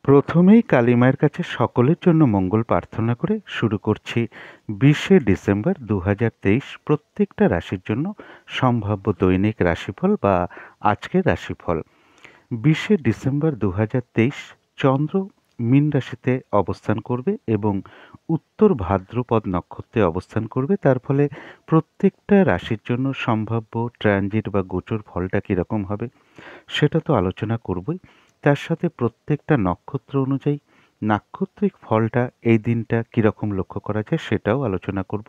প্রথমেই কালী মায়ের কাছে সকলের জন্য মঙ্গল প্রার্থনা করে শুরু করছি 20শে ডিসেম্বর 2023 প্রত্যেকটা রাশির জন্য সম্ভাব্য দৈনিক রাশিফল বা আজকের রাশিফল। 20শে ডিসেম্বর 2023 চন্দ্র মীন রাশিতে অবস্থান করবে এবং উত্তর ভাদ্রপদ নক্ষত্রে অবস্থান করবে। তার ফলে প্রত্যেকটা রাশির জন্য সম্ভাব্য ট্রানজিট বা গোচর ফলটা কীরকম হবে সেটা তো আলোচনা করবই। তার সাথে প্রত্যেকটা নক্ষত্র অনুযায়ী নাক্ষত্রিক ফলটা এই দিনটা কীরকম লক্ষ্য করা যায় সেটাও আলোচনা করব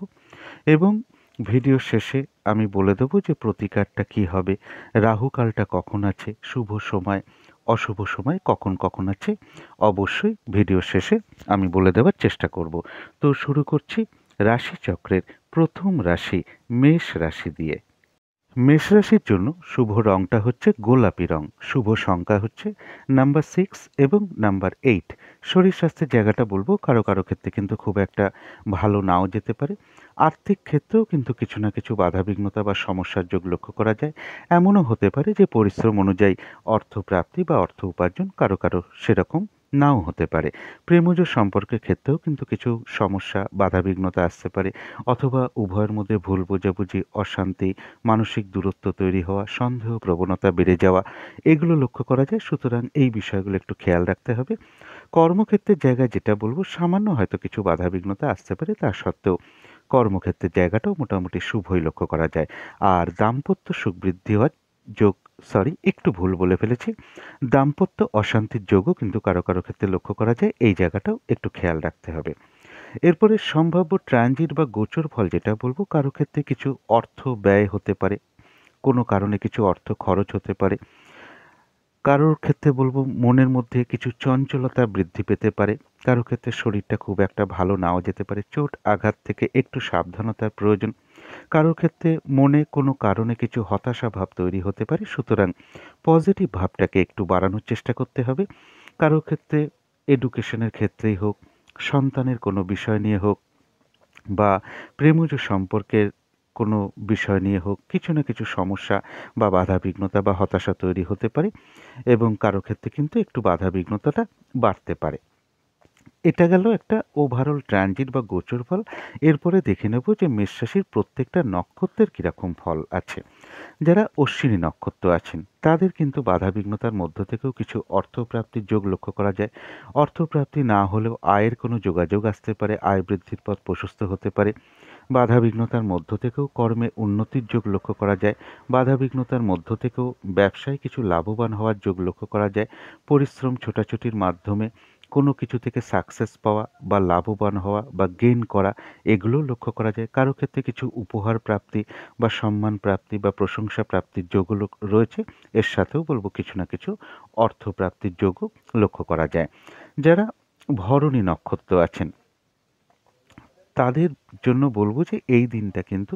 এবং ভিডিও শেষে আমি বলে দেবো যে প্রতিকারটা কী হবে, রাহুকালটা কখন আছে, শুভ সময় অশুভ সময় কখন কখন আছে, অবশ্যই ভিডিও শেষে আমি বলে দেওয়ার চেষ্টা করব। তো শুরু করছি রাশিচক্রের প্রথম রাশি মেষ রাশি দিয়ে। মেষ রাশির জন্য শুভ রংটা হচ্ছে গোলাপি রং, শুভ সংখ্যা হচ্ছে নাম্বার 6 এবং নাম্বার 8। শরীর স্বাস্থ্যের জায়গাটা বলবো কারো কারো ক্ষেত্রে কিন্তু খুব একটা ভালো নাও যেতে পারে। আর্থিক ক্ষেত্রেও কিন্তু কিছু না কিছু বাধাবিঘ্নতা বা সমস্যার যোগ লক্ষ্য করা যায়। এমনও হতে পারে যে পরিশ্রম অনুযায়ী অর্থপ্রাপ্তি বা অর্থ উপার্জন কারো কারো সেরকম নাও হতে পারে। প্রেমজ সম্পর্কের ক্ষেত্রেও কিন্তু কিছু সমস্যা বাধাবিঘ্নতা আসতে পারে, অথবা উভয়ের মধ্যে ভুল বোঝাবুঝি, অশান্তি, মানসিক দূরত্ব তৈরি হওয়া, সন্দেহ প্রবণতা বেড়ে যাওয়া, এগুলো লক্ষ্য করা যায়। সুতরাং এই বিষয়গুলো একটু খেয়াল রাখতে হবে। কর্মক্ষেত্রের জায়গায় যেটা বলবো, সামান্য হয়তো কিছু বাধাবিঘ্নতা আসতে পারে, তা সত্ত্বেও কর্মক্ষেত্রের জায়গাটাও মোটামুটি শুভই লক্ষ্য করা যায়। আর দাম্পত্য সুখ বৃদ্ধি হওয়ার যোগ, একটু ভুল বলে ফেলেছি, দাম্পত্য অশান্তির যোগও কিন্তু কারো কারো ক্ষেত্রে লক্ষ্য করা যায়। এই জায়গাটাও একটু খেয়াল রাখতে হবে। এরপরে সম্ভাব্য ট্রানজিট বা গোচর ফল যেটা বলবো, কারো ক্ষেত্রে কিছু অর্থ ব্যয় হতে পারে, কোনো কারণে কিছু অর্থ খরচ হতে পারে। কারোর ক্ষেত্রে বলবো মনের মধ্যে কিছু চঞ্চলতা বৃদ্ধি পেতে পারে। কারো ক্ষেত্রে শরীরটা খুব একটা ভালো নাও যেতে পারে, চোট আঘাত থেকে একটু সাবধানতার প্রয়োজন। কারোর ক্ষেত্রে মনে কোনো কারণে কিছু হতাশা ভাব তৈরি হতে পারে, সুতরাং পজিটিভ ভাবটাকে একটু বাড়ানোর চেষ্টা করতে হবে। কারোর ক্ষেত্রে এডুকেশনের ক্ষেত্রেই হোক, সন্তানের কোনো বিষয় নিয়ে হোক, বা প্রেমজ সম্পর্কের কোনো বিষয় নিয়ে হোক, কিছু না কিছু সমস্যা বা বাধাবিঘ্নতা বা হতাশা তৈরি হতে পারে এবং কারো ক্ষেত্রে কিন্তু একটু বাধাবিঘ্নতাটা বাড়তে পারে। এটা গেল একটা ওভারঅল ট্রানজিট বা গোচর ফল। এরপরে দেখে নেব যে মেষ রাশির প্রত্যেকটা নক্ষত্রের কীরকম ফল আছে। যারা অশ্বিনী নক্ষত্র আছেন তাদের কিন্তু বাধাবিঘ্নতার মধ্য থেকেও কিছু অর্থপ্রাপ্তির যোগ লক্ষ্য করা যায়। অর্থপ্রাপ্তি না হলেও আয়ের কোনো যোগাযোগ আসতে পারে, আয় বৃদ্ধির পথ প্রশস্ত হতে পারে। বাধাবিঘ্নতার মধ্য থেকেও কর্মে উন্নতির যোগ লক্ষ্য করা যায়। বাধাবিঘ্নতার মধ্য থেকেও ব্যবসায় কিছু লাভবান হওয়ার যোগ লক্ষ্য করা যায়। পরিশ্রম ছোটাছুটির মাধ্যমে কোনো কিছু থেকে সাকসেস পাওয়া বা লাভবান হওয়া বা গেইন করা, এগুলোও লক্ষ্য করা যায়। কারো ক্ষেত্রে কিছু উপহার প্রাপ্তি বা সম্মান প্রাপ্তি বা প্রশংসা প্রাপ্তির যোগও রয়েছে। এর সাথেও বলবো কিছু না কিছু অর্থ প্রাপ্তির যোগও লক্ষ্য করা যায়। যারা ভরণী নক্ষত্র আছেন তাদের জন্য বলবো যে এই দিনটা কিন্তু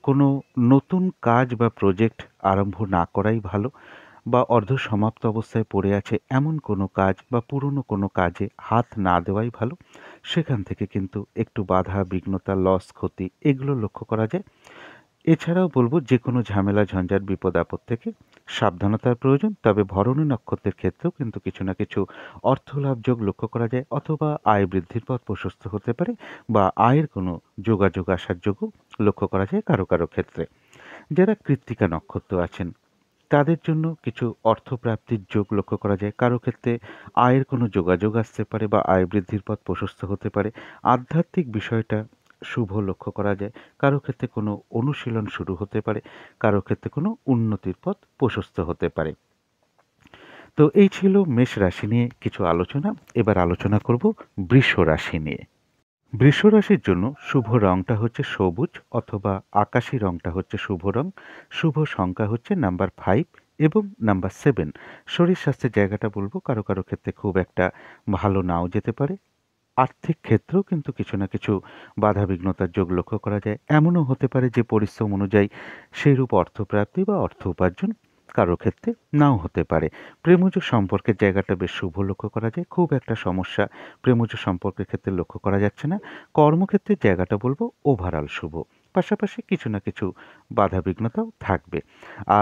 কোনো নতুন কাজ বা প্রজেক্ট আরম্ভ না করাই ভালো, বা অর্ধ সমাপ্ত অবস্থায় পড়ে আছে এমন কোনো কাজ বা পুরনো কোনো কাজে হাত না দেওয়াই ভালো। সেখান থেকে কিন্তু একটু বাধা বিঘ্নতা, লস, ক্ষতি এগুলো লক্ষ্য করা যায়। এছাড়াও বলবো যে কোনো ঝামেলা, ঝঞ্ঝাট, বিপদ আপদ থেকে সাবধানতার প্রয়োজন। তবে ভরণী নক্ষত্রের ক্ষেত্রেও কিন্তু কিছু না কিছু অর্থলাভ যোগ লক্ষ্য করা যায়, অথবা আয় বৃদ্ধির পথ প্রশস্ত হতে পারে, বা আয়ের কোনো যোগাযোগ আসার যোগও লক্ষ্য করা যায় কারো কারো ক্ষেত্রে। যারা কৃত্তিকা নক্ষত্র আছেন তাদের জন্য কিছু অর্থপ্রাপ্তির যোগ লক্ষ্য করা যায়। কারো ক্ষেত্রে আয়ের কোনো যোগাযোগ আসতে পারে বা আয় বৃদ্ধির পথ প্রশস্ত হতে পারে। আধ্যাত্মিক বিষয়টা শুভ লক্ষ্য করা যায়। কারো ক্ষেত্রে কোনো অনুশীলন শুরু হতে পারে, কারো ক্ষেত্রে কোনো উন্নতির পথ প্রশস্ত হতে পারে। তো এই ছিল মেষ রাশি নিয়ে কিছু আলোচনা। এবার আলোচনা করব বৃষ রাশি নিয়ে। বৃষ রাশির জন্য শুভ রংটা হচ্ছে সবুজ অথবা আকাশি রংটা হচ্ছে শুভ রং। শুভ সংখ্যা হচ্ছে নাম্বার 5 এবং নাম্বার 7। শরীর স্বাস্থ্যের জায়গাটা বলবো কারো কারো ক্ষেত্রে খুব একটা ভালো নাও যেতে পারে। আর্থিক ক্ষেত্রেও কিন্তু কিছু না কিছু বাধাবিঘ্নতার যোগ লক্ষ্য করা যায়। এমনও হতে পারে যে পরিশ্রম অনুযায়ী সেইরূপ অর্থপ্রাপ্তি বা অর্থ উপার্জন কারো ক্ষেত্রে নাও হতে পারে। প্রেমজ সম্পর্কের জায়গাটা বেশ শুভ লক্ষ্য করা যায়। খুব একটা সমস্যা প্রেমজ সম্পর্কের ক্ষেত্রে লক্ষ্য করা যাচ্ছে না। কর্মক্ষেত্রের জায়গাটা বলবো ওভারঅল শুভ। পাশাপাশি কিছু না কিছু বাধাবিঘ্নতাও থাকবে।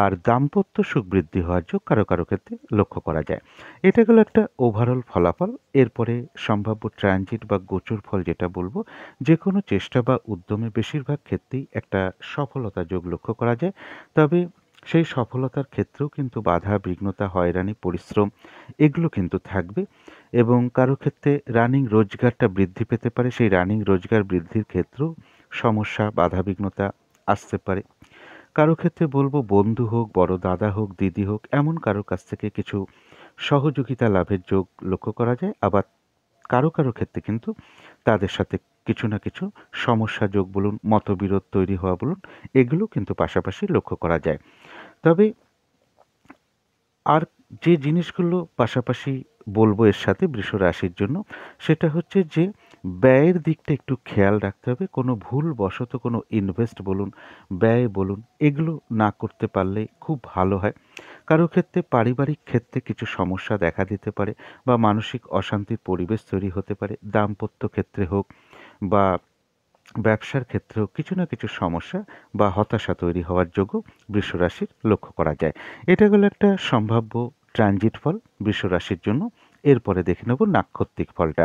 আর দাম্পত্য সুখ বৃদ্ধি হওয়ার যোগ কারো কারো ক্ষেত্রে লক্ষ্য করা যায়। এটা গেল একটা ওভারঅল ফলাফল। এরপরে সম্ভাব্য ট্রানজিট বা গোচর ফল যেটা বলবো, যে কোনো চেষ্টা বা উদ্যমে বেশিরভাগ ক্ষেত্রেই একটা সফলতা যোগ লক্ষ্য করা যায়। তবে সেই সফলতার ক্ষেত্রেও কিন্তু বাধা বিঘ্নতা হয়রানি পরিশ্রম এগুলো কিন্তু থাকবে। এবং কারো ক্ষেত্রে রানিং রোজগারটা বৃদ্ধি পেতে পারে, সেই রানিং রোজগার বৃদ্ধির ক্ষেত্রেও সমস্যা বাধাবিঘ্নতা আসতে পারে। কারো ক্ষেত্রে বলবো বন্ধু হোক, বড় দাদা হোক, দিদি হোক, এমন কারোর কাছ থেকে কিছু সহযোগিতা লাভের যোগ লক্ষ্য করা যায়। আবার কারো কারো ক্ষেত্রে কিন্তু তাদের সাথে কিছু না কিছু সমস্যা যোগ বলুন, মতবিরোধ তৈরি হওয়া বলুন, এগুলো কিন্তু পাশাপাশি লক্ষ্য করা যায়। তবে আর যে জিনিসগুলো পাশাপাশি বলবো এর সাথে বৃষ রাশির জন্য, সেটা হচ্ছে যে ব্যয়ের দিকটা একটু খেয়াল রাখতে হবে। কোনো ভুলবশত কোনো ইনভেস্ট বলুন, ব্যয় বলুন, এগুলো না করতে পারলে খুব ভালো হয়। কারো ক্ষেত্রে পারিবারিক ক্ষেত্রে কিছু সমস্যা দেখা দিতে পারে বা মানসিক অশান্তির পরিবেশ তৈরি হতে পারে। দাম্পত্য ক্ষেত্রে হোক বা ব্যবসার ক্ষেত্রেও কিছু না কিছু সমস্যা বা হতাশা তৈরি হওয়ার যোগও বৃষরাশির লক্ষ্য করা যায়। এটা হলো একটা সম্ভাব্য ট্রানজিট ফল বৃষরাশির জন্য। এরপরে দেখে নেব নাক্ষত্রিক ফলটা।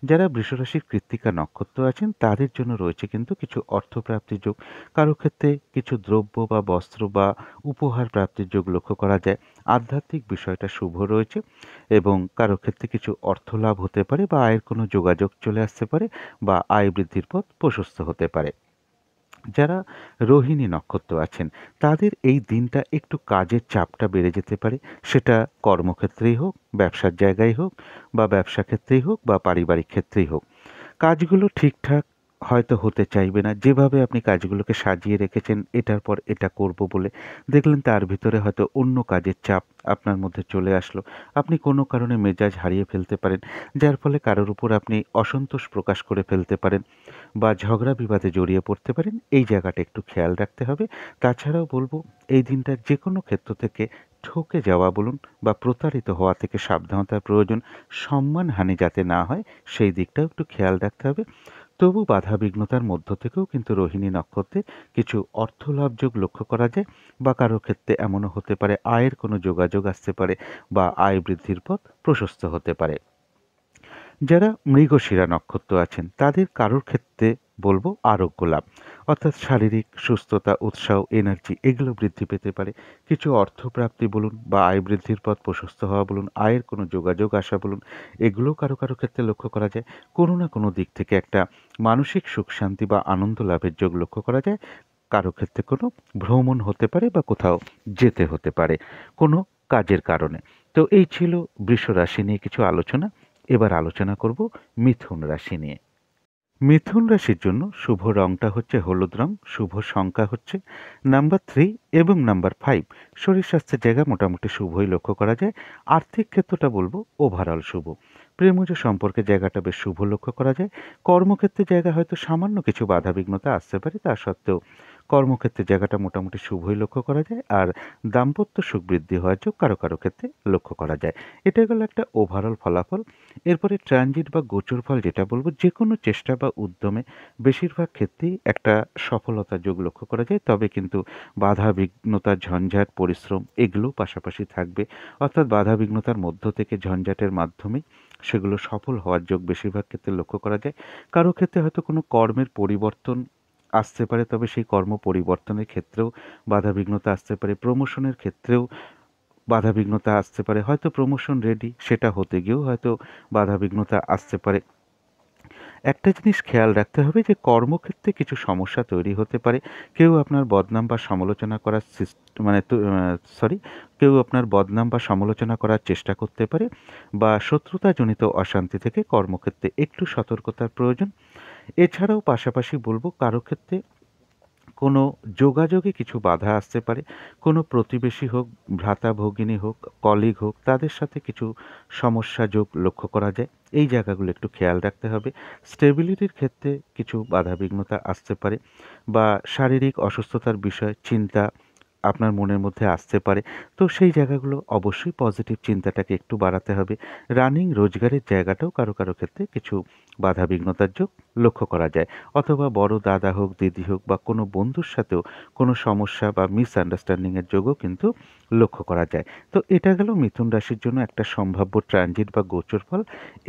যারা বৃষরাশির কৃত্তিকা নক্ষত্র আছেন তাদের জন্য রয়েছে কিন্তু কিছু অর্থপ্রাপ্তির যোগ। কারো ক্ষেত্রে কিছু দ্রব্য বা বস্ত্র বা উপহার প্রাপ্তির যোগ লক্ষ্য করা যায়। আধ্যাত্মিক বিষয়টা শুভ রয়েছে এবং কারো ক্ষেত্রে কিছু অর্থ লাভ হতে পারে বা আয়ের কোনো যোগাযোগ চলে আসতে পারে বা আয় বৃদ্ধির পথ প্রশস্ত হতে পারে। যারা রোহিণী নক্ষত্র আছেন তাদের এই দিনটা একটু কাজের চাপটা বেড়ে যেতে পারে। সেটা কর্মক্ষেত্রেই হোক, ব্যবসার জায়গায় হোক বা ব্যবসা ক্ষেত্রেই হোক বা পারিবারিক ক্ষেত্রেই হোক, কাজগুলো ঠিকঠাক হয়তো হতে চাইবে না। যেভাবে আপনি কাজগুলোকে সাজিয়ে রেখেছেন এটার পর এটা করব বলে, দেখলেন তার ভিতরে হয়তো অন্য কাজের চাপ আপনার মধ্যে চলে আসলো। আপনি কোনো কারণে মেজাজ হারিয়ে ফেলতে পারেন, যার ফলে কারোর উপর আপনি অসন্তোষ প্রকাশ করে ফেলতে পারেন বা ঝগড়া বিবাদে জড়িয়ে পড়তে পারেন। এই জায়গাটা একটু খেয়াল রাখতে হবে। তাছাড়াও বলবো এই দিনটা যে কোনো ক্ষেত্র থেকে ঠকে যাওয়া বলুন বা প্রতারিত হওয়া থেকে সাবধানতার প্রয়োজন। সম্মানহানি যাতে না হয় সেই দিকটাও একটু খেয়াল রাখতে হবে। তবু বাধা বিঘ্নতার মধ্য থেকেও কিন্তু রোহিণী নক্ষত্রে কিছু অর্থলাভ যোগ লক্ষ্য করা যায় বা কারো ক্ষেত্রে এমনও হতে পারে আয়ের কোনো যোগাযোগ আসতে পারে বা আয় বৃদ্ধির পথ প্রশস্ত হতে পারে। যারা মৃগশিরা নক্ষত্র আছেন তাদের কারোর ক্ষেত্রে বলবো আরোগ্য লাভ, অর্থাৎ শারীরিক সুস্থতা, উৎসাহ, এনার্জি এগুলো বৃদ্ধি পেতে পারে। কিছু অর্থপ্রাপ্তি বলুন বা আয় বৃদ্ধির পথ প্রশস্ত হওয়া বলুন, আয়ের কোনো যোগাযোগ আসা বলুন, এগুলোও কারো কারো ক্ষেত্রে লক্ষ্য করা যায়। কোনো না কোনো দিক থেকে একটা মানসিক সুখ শান্তি বা আনন্দ লাভের যোগ লক্ষ্য করা যায়। কারো ক্ষেত্রে কোনো ভ্রমণ হতে পারে বা কোথাও যেতে হতে পারে কোনো কাজের কারণে। তো এই ছিল বৃষ রাশি নিয়ে কিছু আলোচনা। এবার আলোচনা করব মিথুন রাশি নিয়ে। মিথুন রাশির জন্য শুভ রংটা হচ্ছে হলুদ রং, শুভ সংখ্যা হচ্ছে নাম্বার 3 এবং নাম্বার 5। শরীর স্বাস্থ্যের জায়গা মোটামুটি শুভই লক্ষ্য করা যায়। আর্থিক ক্ষেত্রটা বলবো ওভারঅল শুভ। প্রেমজ সম্পর্কের জায়গাটা বেশ শুভ লক্ষ্য করা যায়। কর্মক্ষেত্রের জায়গা হয়তো সামান্য কিছু বাধাবিঘ্নতা আসতে পারে, তা সত্ত্বেও কর্মক্ষেত্রের জায়গাটা মোটামুটি শুভই লক্ষ্য করা যায়। আর দাম্পত্য সুখ বৃদ্ধি হওয়ার যোগ কারো কারো ক্ষেত্রে লক্ষ্য করা যায়। এটা গেল একটা ওভারঅল ফলাফল। এরপরে ট্রানজিট বা গোচর ফল যেটা বলবো, যে কোনো চেষ্টা বা উদ্যমে বেশিরভাগ ক্ষেত্রেই একটা সফলতা যোগ লক্ষ্য করা যায়। তবে কিন্তু বাধা বিঘ্নতা, ঝঞ্ঝাট, পরিশ্রম এগুলো পাশাপাশি থাকবে। অর্থাৎ বাধা বিঘ্নতার মধ্য থেকে ঝঞ্ঝাটের মাধ্যমে সেগুলো সফল হওয়ার যোগ বেশিরভাগ ক্ষেত্রে লক্ষ্য করা যায়। কারো ক্ষেত্রে হয়তো কোনো কর্মের পরিবর্তন আসতে পারে, তবে সেই কর্ম পরিবর্তনের ক্ষেত্রেও বাধা বিঘ্নতা আসতে পারে। প্রমোশনের ক্ষেত্রেও বাধাবিঘ্নতা আসতে পারে। হয়তো প্রমোশন রেডি, সেটা হতে গিয়েও হয়তো বাধাবিঘ্নতা আসতে পারে। একটা জিনিস খেয়াল রাখতে হবে যে কর্মক্ষেত্রে কিছু সমস্যা তৈরি হতে পারে। কেউ আপনার বদনাম বা সমালোচনা করার কেউ আপনার বদনাম বা সমালোচনা করার চেষ্টা করতে পারে বা শত্রুতাজনিত অশান্তি থেকে কর্মক্ষেত্রে একটু সতর্কতার প্রয়োজন। এছাড়াও পাশাপাশি বলব কারো ক্ষেত্রে কোনো যোগাযোগে কিছু বাধা আসতে পারে। কোনো প্রতিবেশী হোক, ভ্রাতা ভগিনী হোক, কলিগ হোক, তাদের সাথে কিছু সমস্যা যোগ লক্ষ্য করা যায়। এই জায়গাগুলো একটু খেয়াল রাখতে হবে। স্টেবিলিটির ক্ষেত্রে কিছু বাধাবিঘ্নতা আসতে পারে বা শারীরিক অসুস্থতার বিষয়ে চিন্তা আপনার মনের মধ্যে আসতে পারে। তো সেই জায়গাগুলো অবশ্যই পজিটিভ চিন্তাটাকে একটু বাড়াতে হবে। রানিং রোজগারের জায়গাটাও কারো কারো ক্ষেত্রে কিছু বাধাবিঘ্নতার যোগ লক্ষ্য করা যায়, অথবা বড় দাদা হোক, দিদি হোক বা কোনো বন্ধুর সাথেও কোনো সমস্যা বা মিসআন্ডারস্ট্যান্ডিংয়ের যোগও কিন্তু লক্ষ্য করা যায়। তো এটা গেল মিথুন রাশির জন্য একটা সম্ভাব্য ট্রানজিট বা গোচর ফল।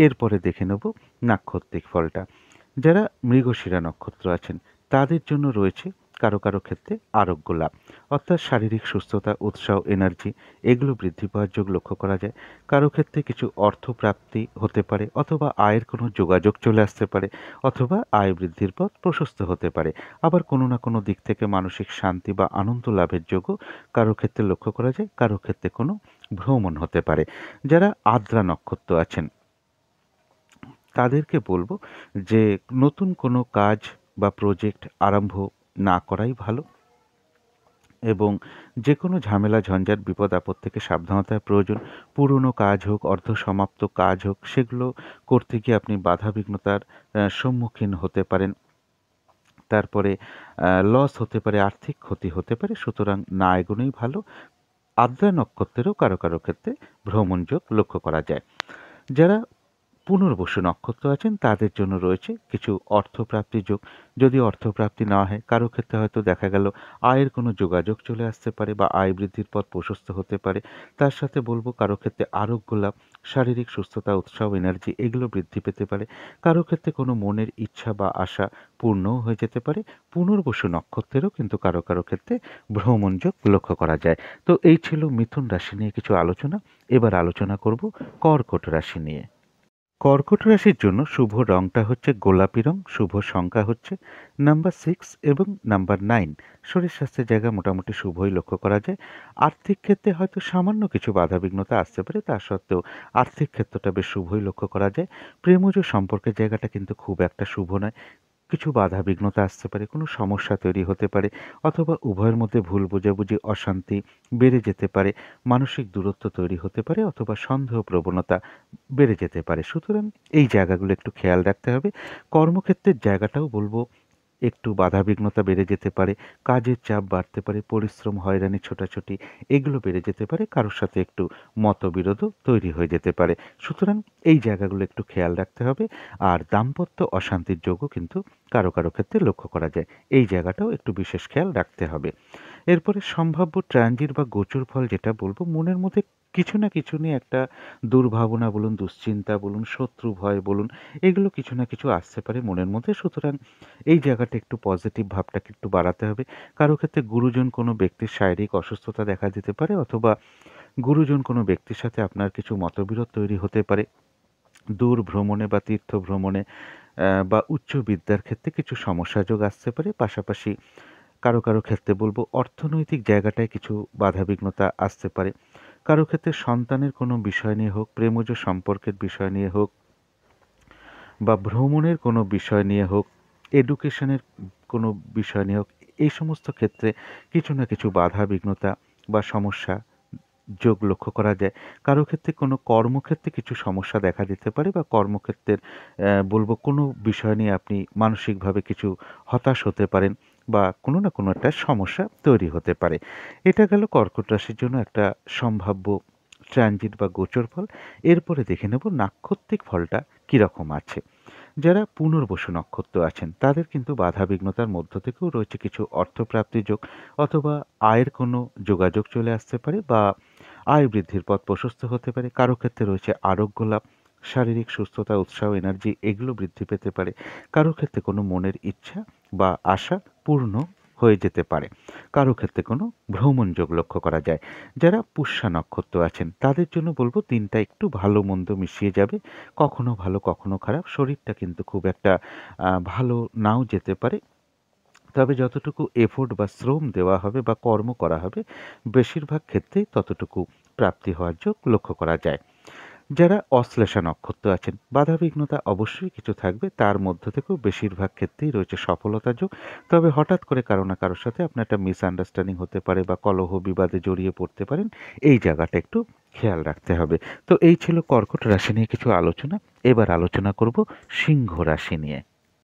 এরপরে দেখে নেব নাক্ষত্রিক ফলটা। যারা মৃগশিরা নক্ষত্র আছেন তাদের জন্য রয়েছে কারো কারো ক্ষেত্রে আরোগ্য লাভ, অর্থাৎ শারীরিক সুস্থতা, উৎসাহ, এনার্জি এগুলো বৃদ্ধি পাওয়ার যোগ লক্ষ্য করা যায়। কারো ক্ষেত্রে কিছু অর্থ প্রাপ্তি হতে পারে, অথবা আয়ের কোনো যোগাযোগ চলে আসতে পারে, অথবা আয় বৃদ্ধির পথ প্রশস্ত হতে পারে। আবার কোনো না কোনো দিক থেকে মানসিক শান্তি বা আনন্দ লাভের যোগও কারো ক্ষেত্রে লক্ষ্য করা যায়। কারো ক্ষেত্রে কোনো ভ্রমণ হতে পারে। যারা আদ্রা নক্ষত্র আছেন তাদেরকে বলবো যে নতুন কোনো কাজ বা প্রজেক্ট আরম্ভ না করাই ভালো, এবং যে কোনো ঝামেলা, ঝঞ্ঝাট, বিপদ আপদ থেকে সাবধানতার প্রয়োজন। পুরনো কাজ হোক, অর্ধসমাপ্ত কাজ হোক, সেগুলো করতে গিয়ে আপনি বাধাবিঘ্নতার সম্মুখীন হতে পারেন। তারপরে লস হতে পারে, আর্থিক ক্ষতি হতে পারে, সুতরাং না এগোনোই ভালো। আদ্রা নক্ষত্রেরও কারো কারো ক্ষেত্রে ভ্রমণ যোগ লক্ষ্য করা যায়। যারা পুনর্বসু নক্ষত্র আছেন তাদের জন্য রয়েছে কিছু অর্থপ্রাপ্তির যোগ। যদি অর্থপ্রাপ্তি না হয়, কারো ক্ষেত্রে হয়তো দেখা গেল আয়ের কোনো যোগাযোগ চলে আসতে পারে বা আয় বৃদ্ধির পথ প্রশস্ত হতে পারে। তার সাথে বলবো কারো ক্ষেত্রে আরোগ্য লাভ, শারীরিক সুস্থতা, উৎসাহ, এনার্জি এগুলো বৃদ্ধি পেতে পারে। কারো ক্ষেত্রে কোনো মনের ইচ্ছা বা আশা পূর্ণও হয়ে যেতে পারে। পুনর্বসু নক্ষত্রেরও কিন্তু কারো কারো ক্ষেত্রে ভ্রমণ যোগ লক্ষ্য করা যায়। তো এই ছিল মিথুন রাশি নিয়ে কিছু আলোচনা। এবার আলোচনা করব কর্কট রাশি নিয়ে। কর্কট রাশির জন্য শুভ রংটা হচ্ছে গোলাপি রং, শুভ সংখ্যা হচ্ছে নাম্বার 6 এবং নাম্বার 9। শরীর স্বাস্থ্যের জায়গা মোটামুটি শুভই লক্ষ্য করা যায়। আর্থিক ক্ষেত্রে হয়তো সামান্য কিছু বাধাবিঘ্নতা আসতে পারে, তা সত্ত্বেও আর্থিক ক্ষেত্রটা বেশ শুভই লক্ষ্য করা যায়। প্রেমজ সম্পর্কের জায়গাটা কিন্তু খুব একটা শুভ নয়। কিছু বাধা বিঘ্নতা আসতে পারে, কোনো সমস্যা তৈরি হতে পারে, অথবা উভয়ের মধ্যে ভুল বোঝাবুঝি, অশান্তি বেড়ে যেতে পারে, মানসিক দূরত্ব তৈরি হতে পারে, অথবা সন্দেহ প্রবণতা বেড়ে যেতে পারে। সুতরাং এই জায়গাগুলো একটু খেয়াল রাখতে হবে। কর্মক্ষেত্রের জায়গাটাও বলবো একটু বাধাবিঘ্নতা বেড়ে যেতে পারে, কাজের চাপ বাড়তে পারে, পরিশ্রম, হয়রানি, ছোটাছুটি এগুলো বেড়ে যেতে পারে, কারোর সাথে একটু মতবিরোধও তৈরি হয়ে যেতে পারে। সুতরাং এই জায়গাগুলো একটু খেয়াল রাখতে হবে। আর দাম্পত্য অশান্তির যোগও কিন্তু কারো কারো ক্ষেত্রে লক্ষ্য করা যায়। এই জায়গাটাও একটু বিশেষ খেয়াল রাখতে হবে। এরপরে সম্ভাব্য ট্রানজিট বা গোচর ফল যেটা বলবো, মনের মধ্যে কিছু না কিছু নিয়ে একটা দুর্ভাবনা বলুন, দুশ্চিন্তা বলুন, শত্রু ভয় বলুন, এগুলো কিছু না কিছু আসতে পারে মনের মধ্যে। সুতরাং এই জায়গাটা একটু পজিটিভ ভাবটাকে একটু বাড়াতে হবে। কারো ক্ষেত্রে গুরুজন কোনো ব্যক্তির শারীরিক অসুস্থতা দেখা দিতে পারে, অথবা গুরুজন কোনো ব্যক্তির সাথে আপনার কিছু মতবিরোধ তৈরি হতে পারে। দূর ভ্রমণে বা তীর্থ ভ্রমণে বা উচ্চ বিদ্যার ক্ষেত্রে কিছু সমস্যা যোগ আসতে পারে। পাশাপাশি কারো কারো ক্ষেত্রে বলবো অর্থনৈতিক জায়গাটায় কিছু বাধাবিঘ্নতা আসতে পারে। কারো ক্ষেত্রে সন্তানের কোনো বিষয় নিয়ে হোক, প্রেমজ সম্পর্কের বিষয় নিয়ে হোক, বা ভ্রমণের কোনো বিষয় নিয়ে হোক, এডুকেশনের কোনো বিষয় নিয়ে হোক, এই সমস্ত ক্ষেত্রে কিছু না কিছু বাধাবিঘ্নতা বা সমস্যা যোগ লক্ষ্য করা যায়। কারো ক্ষেত্রে কোনো কর্মক্ষেত্রে কিছু সমস্যা দেখা দিতে পারে, বা কর্মক্ষেত্রের বলবো কোনো বিষয় নিয়ে আপনি মানসিকভাবে কিছু হতাশ হতে পারেন, বা কোনো না কোনো একটা সমস্যা তৈরি হতে পারে। এটা গেল কর্কট রাশির জন্য একটা সম্ভাব্য ট্রানজিট বা গোচর ফল। এরপরে দেখে নেব নাক্ষত্রিক ফলটা কীরকম আছে। যারা পুনর্বসু নক্ষত্র আছেন তাদের কিন্তু বাধাবিঘ্নতার মধ্য থেকেও রয়েছে কিছু অর্থপ্রাপ্তির যোগ, অথবা আয়ের কোনো যোগাযোগ চলে আসতে পারে, বা আয় বৃদ্ধির পথ প্রশস্ত হতে পারে। কারো ক্ষেত্রে রয়েছে আরোগ্য লাভ, শারীরিক সুস্থতা, উৎসাহ, এনার্জি এগুলো বৃদ্ধি পেতে পারে। কারো ক্ষেত্রে কোনো মনের ইচ্ছা বা আশা পূর্ণ হয়ে যেতে পারে। কারো ক্ষেত্রে কোনো ভ্রমণ যোগ লক্ষ্য করা যায়। যারা পুষ্যা নক্ষত্র আছেন তাদের জন্য বলবো দিনটা একটু ভালো মন্দ মিশিয়ে যাবে, কখনো ভালো কখনো খারাপ। শরীরটা কিন্তু খুব একটা ভালো নাও যেতে পারে, তবে যতটুকু এফোর্ট বা শ্রম দেওয়া হবে বা কর্ম করা হবে, বেশিরভাগ ক্ষেত্রেই ততটুকু প্রাপ্তি হওয়ার যোগ লক্ষ্য করা যায়। যারা অশ্লেষা নক্ষত্র আছেন বাধাবিঘ্নতা অবশ্যই কিছু থাকবে, তার মধ্য থেকেও বেশিরভাগ ক্ষেত্রেই রয়েছে সফলতা যোগ। তবে হঠাৎ করে কারো না কারোর সাথে আপনার একটা মিসআন্ডারস্ট্যান্ডিং হতে পারে, বা কলহ বিবাদে জড়িয়ে পড়তে পারেন। এই জায়গাটা একটু খেয়াল রাখতে হবে। তো এই ছিল কর্কট রাশি নিয়ে কিছু আলোচনা। এবার আলোচনা করব সিংহ রাশি নিয়ে।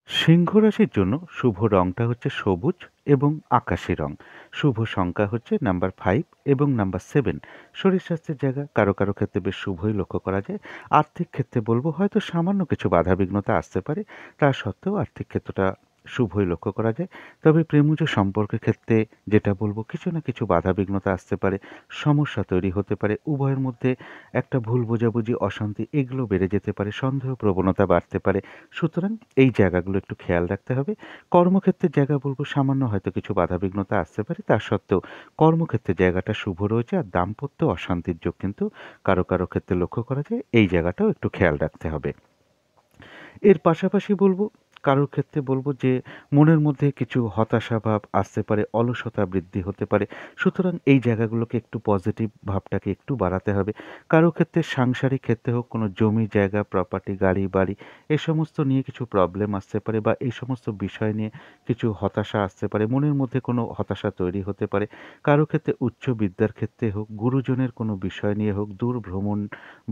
সিংহ রাশির জন্য শুভ রংটা হচ্ছে সবুজ এবং আকাশি রং। শুভ সংখ্যা হচ্ছে নাম্বার 5 এবং নাম্বার 7। শরীর স্বাস্থ্যের জায়গা কারো কারো ক্ষেত্রে বেশ শুভই লক্ষ্য করা যায়। আর্থিক ক্ষেত্রে বলব হয়তো সামান্য কিছু বাধাবিঘ্নতা আসতে পারে, তা সত্ত্বেও আর্থিক ক্ষেত্রটা শুভই লক্ষ্য করা যায়। তবে প্রেমজ সম্পর্কের ক্ষেত্রে যেটা বলব, কিছু না কিছু বাধাবিঘ্নতা আসতে পারে, সমস্যা তৈরি হতে পারে, উভয়ের মধ্যে একটা ভুল বোঝাবুঝি, অশান্তি এগুলো বেড়ে যেতে পারে, সন্দেহ প্রবণতা বাড়তে পারে। সুতরাং এই জায়গাগুলো একটু খেয়াল রাখতে হবে। কর্মক্ষেত্রের জায়গা বলব সামান্য হয়তো কিছু বাধাবিঘ্নতা আসতে পারে, তা সত্ত্বেও কর্মক্ষেত্রের জায়গাটা শুভ রয়েছে। আর দাম্পত্য অশান্তির যোগ কিন্তু কারো কারো ক্ষেত্রে লক্ষ্য করা যায়, এই জায়গাটাও একটু খেয়াল রাখতে হবে। এর পাশাপাশি বলবো, কারোর ক্ষেত্রে বলবো যে মনের মধ্যে কিছু হতাশা ভাব আসতে পারে, অলসতা বৃদ্ধি হতে পারে। সুতরাং এই জায়গাগুলোকে একটু পজিটিভ ভাবটাকে একটু বাড়াতে হবে। কারো ক্ষেত্রে সাংসারিক ক্ষেত্রে হোক, কোনো জমি জায়গা, প্রপার্টি, গাড়ি বাড়ি এ সমস্ত নিয়ে কিছু প্রবলেম আসতে পারে, বা এই সমস্ত বিষয় নিয়ে কিছু হতাশা আসতে পারে, মনের মধ্যে কোনো হতাশা তৈরি হতে পারে। কারো ক্ষেত্রে উচ্চ বিদ্যার ক্ষেত্রে হোক, গুরুজনের কোনো বিষয় নিয়ে হোক, দূর ভ্রমণ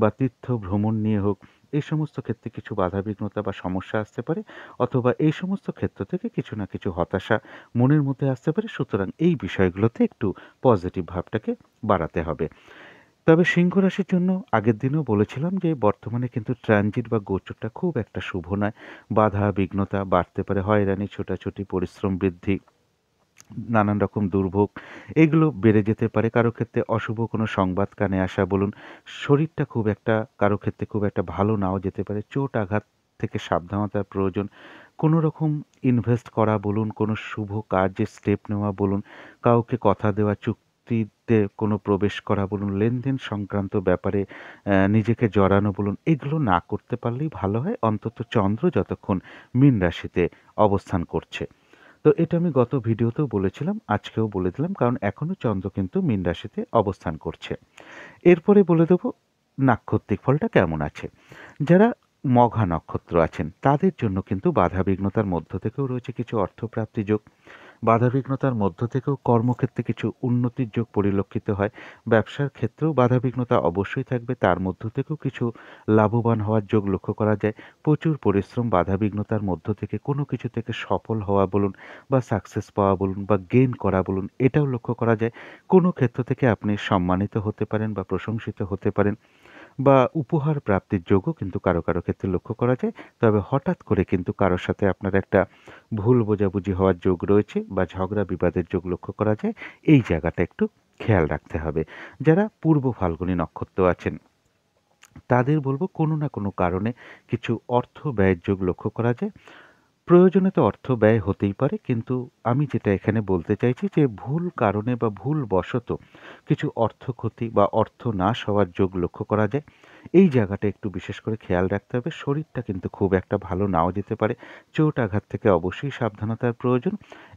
বা তীর্থ ভ্রমণ নিয়ে হোক, এই সমস্ত ক্ষেত্রে কিছু বাধাবিঘ্নতা বা সমস্যা আসতে পারে, অথবা এই সমস্ত ক্ষেত্র থেকে কিছু না কিছু হতাশা মনের মধ্যে আসতে পারে। সুতরাং এই বিষয়গুলোতে একটু পজিটিভ ভাবটাকে বাড়াতে হবে। তবে সিংহ রাশির জন্য আগের দিনও বলেছিলাম যে বর্তমানে কিন্তু ট্রানজিট বা গোচরটা খুব একটা শুভ নয়। বাধা বিঘ্নতা বাড়তে পারে, হয়রানি, ছোটাছুটি, পরিশ্রম বৃদ্ধি, নানান রকম দুর্ভোগ এগুলো বেড়ে যেতে পারে। কারো ক্ষেত্রে অশুভ কোনো সংবাদ কানে আসা বলুন, শরীরটা খুব একটা কারো ক্ষেত্রে খুব একটা ভালো নাও যেতে পারে, চোট আঘাত থেকে সাবধানতার প্রয়োজন। কোনো রকম ইনভেস্ট করা বলুন, কোনো শুভ কাজে স্টেপ নেওয়া বলুন, কাউকে কথা দেওয়া, চুক্তিতে কোনো প্রবেশ করা বলুন, লেনদেন সংক্রান্ত ব্যাপারে নিজেকে জড়ানো বলুন, এগুলো না করতে পারলেই ভালো হয়, অন্তত চন্দ্র যতক্ষণ মীন রাশিতে অবস্থান করছে। তো এটা আমি গত ভিডিওতেও বলেছিলাম, আজকেও বলে দিলাম, কারণ এখনো চন্দ্র কিন্তু মীন রাশিতে অবস্থান করছে। এরপরে বলে দেব নাক্ষত্রিক ফলটা কেমন আছে। যারা মঘা নক্ষত্র আছেন তাদের জন্য কিন্তু বাধাবিঘ্নতার মধ্য থেকেও রয়েছে কিছু অর্থপ্রাপ্তি যোগ। বাধাবিঘ্নতার মধ্য থেকেও কর্মক্ষেত্রে কিছু উন্নতির যোগ পরিলক্ষিত হয়। ব্যবসার ক্ষেত্রেও বাধাবিঘ্নতা অবশ্যই থাকবে, তার মধ্য থেকেও কিছু লাভবান হওয়ার যোগ লক্ষ্য করা যায়। প্রচুর পরিশ্রম, বাধাবিঘ্নতার মধ্য থেকে কোনো কিছু থেকে সফল হওয়া বলুন, বা সাকসেস পাওয়া বলুন, বা গেইন করা বলুন, এটাও লক্ষ্য করা যায়। কোনো ক্ষেত্র থেকে আপনি সম্মানিত হতে পারেন বা প্রশংসিত হতে পারেন, বা উপহার প্রাপ্তির যোগও কিন্তু কারো কারো ক্ষেত্রে লক্ষ্য করা যায়। তবে হঠাৎ করে কিন্তু কারোর সাথে আপনার একটা ভুল বোঝাবুঝি হওয়ার যোগ রয়েছে, বা ঝগড়া বিবাদের যোগ লক্ষ্য করা যায়। এই জায়গাটা একটু খেয়াল রাখতে হবে। যারা পূর্ব ফাল্গুনী নক্ষত্র আছেন তাদের বলবো কোনো না কোনো কারণে কিছু অর্থ ব্যয়ের যোগ লক্ষ্য করা যায়। প্রয়োজনে তো অর্থ ব্যয় হতেই পারে, কিন্তু আমি যেটা এখানে বলতে চাইছি যে ভুল কারণে বা ভুল বশত কিছু অর্থ ক্ষতি বা অর্থ নাশ হওয়ার যোগ লক্ষ্য করা যায়। এই জায়গাটা একটু বিশেষ করে খেয়াল রাখতে হবে। শরীরটা কিন্তু খুব একটা ভালো নাও যেতে পারে, চোট আঘাত থেকে অবশ্যই সাবধানতার প্রয়োজন,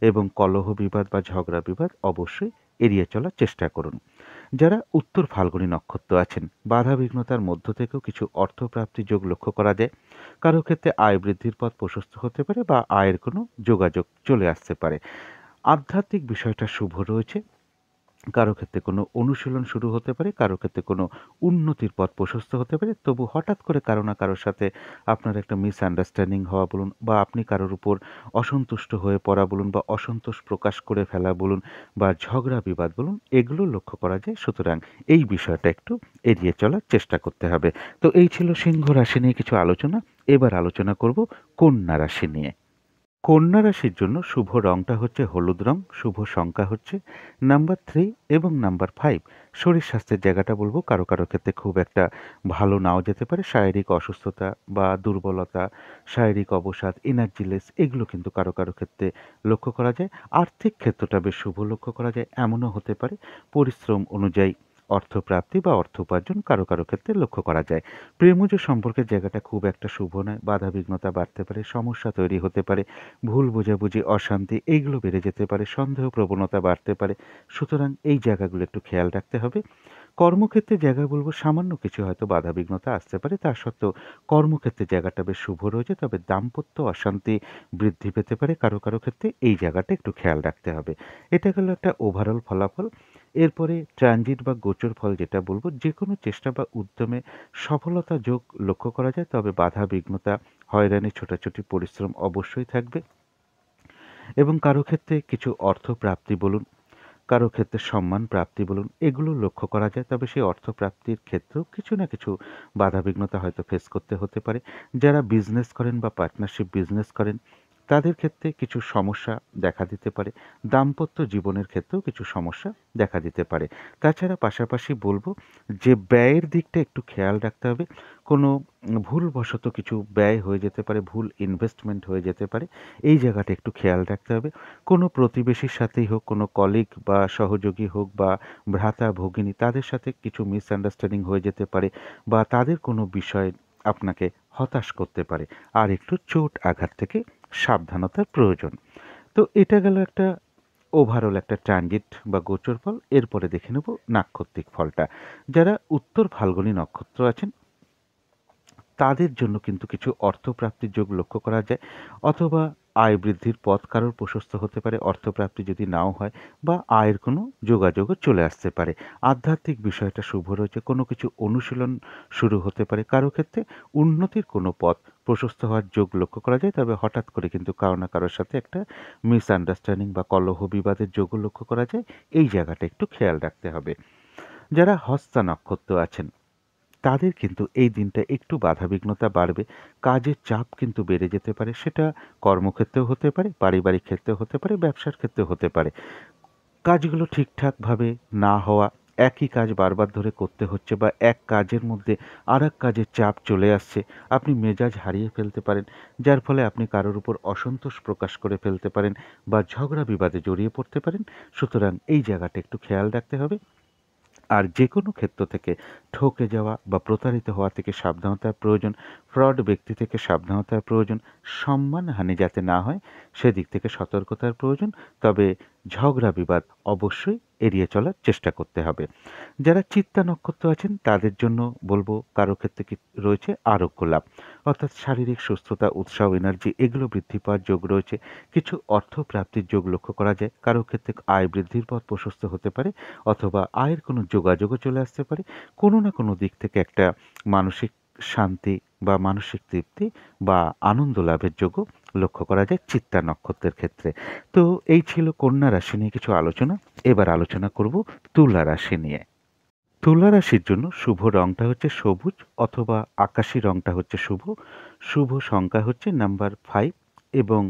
এবং কলহ বিবাদ বা ঝগড়া বিবাদ অবশ্যই এড়িয়ে চলার চেষ্টা করুন। যারা উত্তর ফাল্গুনী নক্ষত্র আছেন, বাধা বিঘ্নতার মধ্য থেকেও কিছু অর্থপ্রাপ্তি যোগ লক্ষ্য করা যায়। কারো ক্ষেত্রে আয় বৃদ্ধির পথ প্রশস্ত হতে পারে, বা আয়ের কোনো যোগাযোগ চলে আসতে পারে। আধ্যাত্মিক বিষয়টা শুভ রয়েছে। কারো ক্ষেত্রে কোনো অনুশীলন শুরু হতে পারে, কারো ক্ষেত্রে কোনো উন্নতির পথ প্রশস্ত হতে পারে। তবু হঠাৎ করে কারো না কারোর সাথে আপনার একটা মিসআন্ডারস্ট্যান্ডিং হওয়া বলুন, বা আপনি কারোর উপর অসন্তুষ্ট হয়ে পড়া বলুন, বা অসন্তোষ প্রকাশ করে ফেলা বলুন, বা ঝগড়া বিবাদ বলুন, এগুলো লক্ষ্য করা যায়। সুতরাং এই বিষয়টা একটু এড়িয়ে চলার চেষ্টা করতে হবে। তো এই ছিল সিংহ রাশি নিয়ে কিছু আলোচনা। এবার আলোচনা করব কন্যা রাশি নিয়ে। কন্যা রাশির জন্য শুভ রংটা হচ্ছে হলুদ রং, শুভ সংখ্যা হচ্ছে নাম্বার 3 এবং নাম্বার 5। শরীর স্বাস্থ্যের জায়গাটা বলবো কারো কারো ক্ষেত্রে খুব একটা ভালো নাও যেতে পারে। শারীরিক অসুস্থতা বা দুর্বলতা, শারীরিক অবসাদ, এনার্জিলেস এগুলো কিন্তু কারো কারো ক্ষেত্রে লক্ষ্য করা যায়। আর্থিক ক্ষেত্রটা বেশ শুভ লক্ষ্য করা যায়। এমনও হতে পারে পরিশ্রম অনুযায়ী অর্থপ্রাপ্তি বা অর্থ উপার্জন কারো কারো ক্ষেত্রে লক্ষ্য করা যায়। প্রেমজ সম্পর্কের জায়গাটা খুব একটা শুভ নয়। বাধাবিঘ্নতা বাড়তে পারে, সমস্যা তৈরি হতে পারে, ভুল বোঝাবুঝি, অশান্তি এইগুলো বেড়ে যেতে পারে, সন্দেহ প্রবণতা বাড়তে পারে। সুতরাং এই জায়গাগুলো একটু খেয়াল রাখতে হবে। কর্মক্ষেত্রে জায়গা বলবো সামান্য কিছু হয়তো বাধাবিঘ্নতা আসতে পারে, তা সত্ত্বেও কর্মক্ষেত্রে জায়গাটা বেশ শুভ রয়েছে। তবে দাম্পত্য অশান্তি বৃদ্ধি পেতে পারে কারো কারো ক্ষেত্রে, এই জায়গাটা একটু খেয়াল রাখতে হবে। এটা গেল একটা ওভারঅল ফলাফল। এরপরে ট্রানজিট বা গোচর ফল যেটা বলবো, যে কোনো চেষ্টা বা উদ্যমে সফলতা যোগ লক্ষ্য করা যায়। তবে বাধা বিঘ্নতা, হয়রানি, ছোটাছুটি, পরিশ্রম অবশ্যই থাকবে। এবং কারো ক্ষেত্রে কিছু অর্থ প্রাপ্তি বলুন, কারো ক্ষেত্রে সম্মান প্রাপ্তি বলুন, এগুলো লক্ষ্য করা যায়। তবে সেই অর্থ প্রাপ্তির ক্ষেত্রেও কিছু না কিছু বাধাবিঘ্নতা হয়তো ফেস করতে হতে পারে। যারা বিজনেস করেন বা পার্টনারশিপ বিজনেস করেন, তাদের ক্ষেত্রে কিছু সমস্যা দেখা দিতে পারে। দাম্পত্য জীবনের ক্ষেত্রেও কিছু সমস্যা দেখা দিতে পারে। তাছাড়া পাশাপাশি বলব যে ব্যয়ের দিকটা একটু খেয়াল রাখতে হবে। কোনো ভুলবশত কিছু ব্যয় হয়ে যেতে পারে, ভুল ইনভেস্টমেন্ট হয়ে যেতে পারে। এই জায়গাটা একটু খেয়াল রাখতে হবে। কোনো প্রতিবেশীর সাথেই হোক, কোনো কলিগ বা সহযোগী হোক বা ভ্রাতা ভগিনী, তাদের সাথে কিছু মিসআন্ডারস্ট্যান্ডিং হয়ে যেতে পারে বা তাদের কোনো বিষয় আপনাকে হতাশ করতে পারে। আর একটু চোট আঘাত থেকে সাবধানতার প্রয়োজন। তো এটা গেল একটা ওভারঅল একটা ট্রানজিট বা গোচর ফল। এরপরে দেখে নেব নাক্ষত্রিক ফলটা। যারা উত্তর ফাল্গুনী নক্ষত্র আছেন, তাদের জন্য কিন্তু কিছু অর্থপ্রাপ্তির যোগ লক্ষ্য করা যায়, অথবা আয় বৃদ্ধির পথ কারোর প্রশস্ত হতে পারে, অর্থপ্রাপ্তি যদি নাও হয়, বা আয়ের কোনো যোগাযোগও চলে আসতে পারে। আধ্যাত্মিক বিষয়টা শুভ রয়েছে, কোনো কিছু অনুশীলন শুরু হতে পারে, কারো ক্ষেত্রে উন্নতির কোনো পথ প্রশস্ত হওয়ার যোগ লক্ষ্য করা যায়। তবে হঠাৎ করে কিন্তু কারো না কারোর সাথে একটা মিসআন্ডারস্ট্যান্ডিং বা কলহ বিবাদের যোগও লক্ষ্য করা যায়। এই জায়গাটা একটু খেয়াল রাখতে হবে। যারা হস্তা নক্ষত্র আছেন, তাদের কিন্তু এই দিনটা একটু বাধাবিঘ্নতা বাড়বে। কাজের চাপ কিন্তু বেড়ে যেতে পারে। সেটা কর্মক্ষেত্রেও হতে পারে, পারিবারিক ক্ষেত্রেও হতে পারে, ব্যবসার ক্ষেত্রেও হতে পারে। কাজগুলো ঠিকঠাকভাবে না হওয়া, একই কাজ বারবার ধরে করতে হচ্ছে বা এক কাজের মধ্যে আরেক কাজের চাপ চলে আসছে, আপনি মেজাজ হারিয়ে ফেলতে পারেন, যার ফলে আপনি কারোর উপর অসন্তোষ প্রকাশ করে ফেলতে পারেন বা ঝগড়া বিবাদে জড়িয়ে পড়তে পারেন। সুতরাং এই জায়গাটা একটু খেয়াল রাখতে হবে। আর যে কোনো ক্ষেত্র থেকে ঠকে যাওয়া বা প্রতারিত হওয়া থেকে সাবধানতার প্রয়োজন। ফ্রড ব্যক্তি থেকে সাবধানতার প্রয়োজন। সম্মানহানি যাতে না হয় সেদিক থেকে সতর্কতার প্রয়োজন। তবে ঝগড়া বিবাদ অবশ্যই এড়িয়ে চলার চেষ্টা করতে হবে। যারা চিত্তা নক্ষত্র আছেন, তাদের জন্য বলবো কারো ক্ষেত্রে কি রয়েছে আরোগ্য লাভ, অর্থাৎ শারীরিক সুস্থতা, উৎসাহ, এনার্জি এগুলো বৃদ্ধি পাওয়ার যোগ রয়েছে। কিছু অর্থ প্রাপ্তির যোগ লক্ষ্য করা যায়। কারো ক্ষেত্রে আয় বৃদ্ধির পথ প্রশস্ত হতে পারে, অথবা আয়ের কোনো যোগাযোগও চলে আসতে পারে। কোনো না কোনো দিক থেকে একটা মানসিক শান্তি বা মানসিক তৃপ্তি বা আনন্দ লাভের যোগও লক্ষ্য করা যায় চিত্তা নক্ষত্রের ক্ষেত্রে। তো এই ছিল কন্যা রাশি নিয়ে কিছু আলোচনা। এবার আলোচনা করব তুলা রাশি নিয়ে। তুলা রাশির জন্য শুভ রংটা হচ্ছে সবুজ অথবা আকাশি রংটা হচ্ছে শুভ। শুভ সংখ্যা হচ্ছে নাম্বার 5 এবং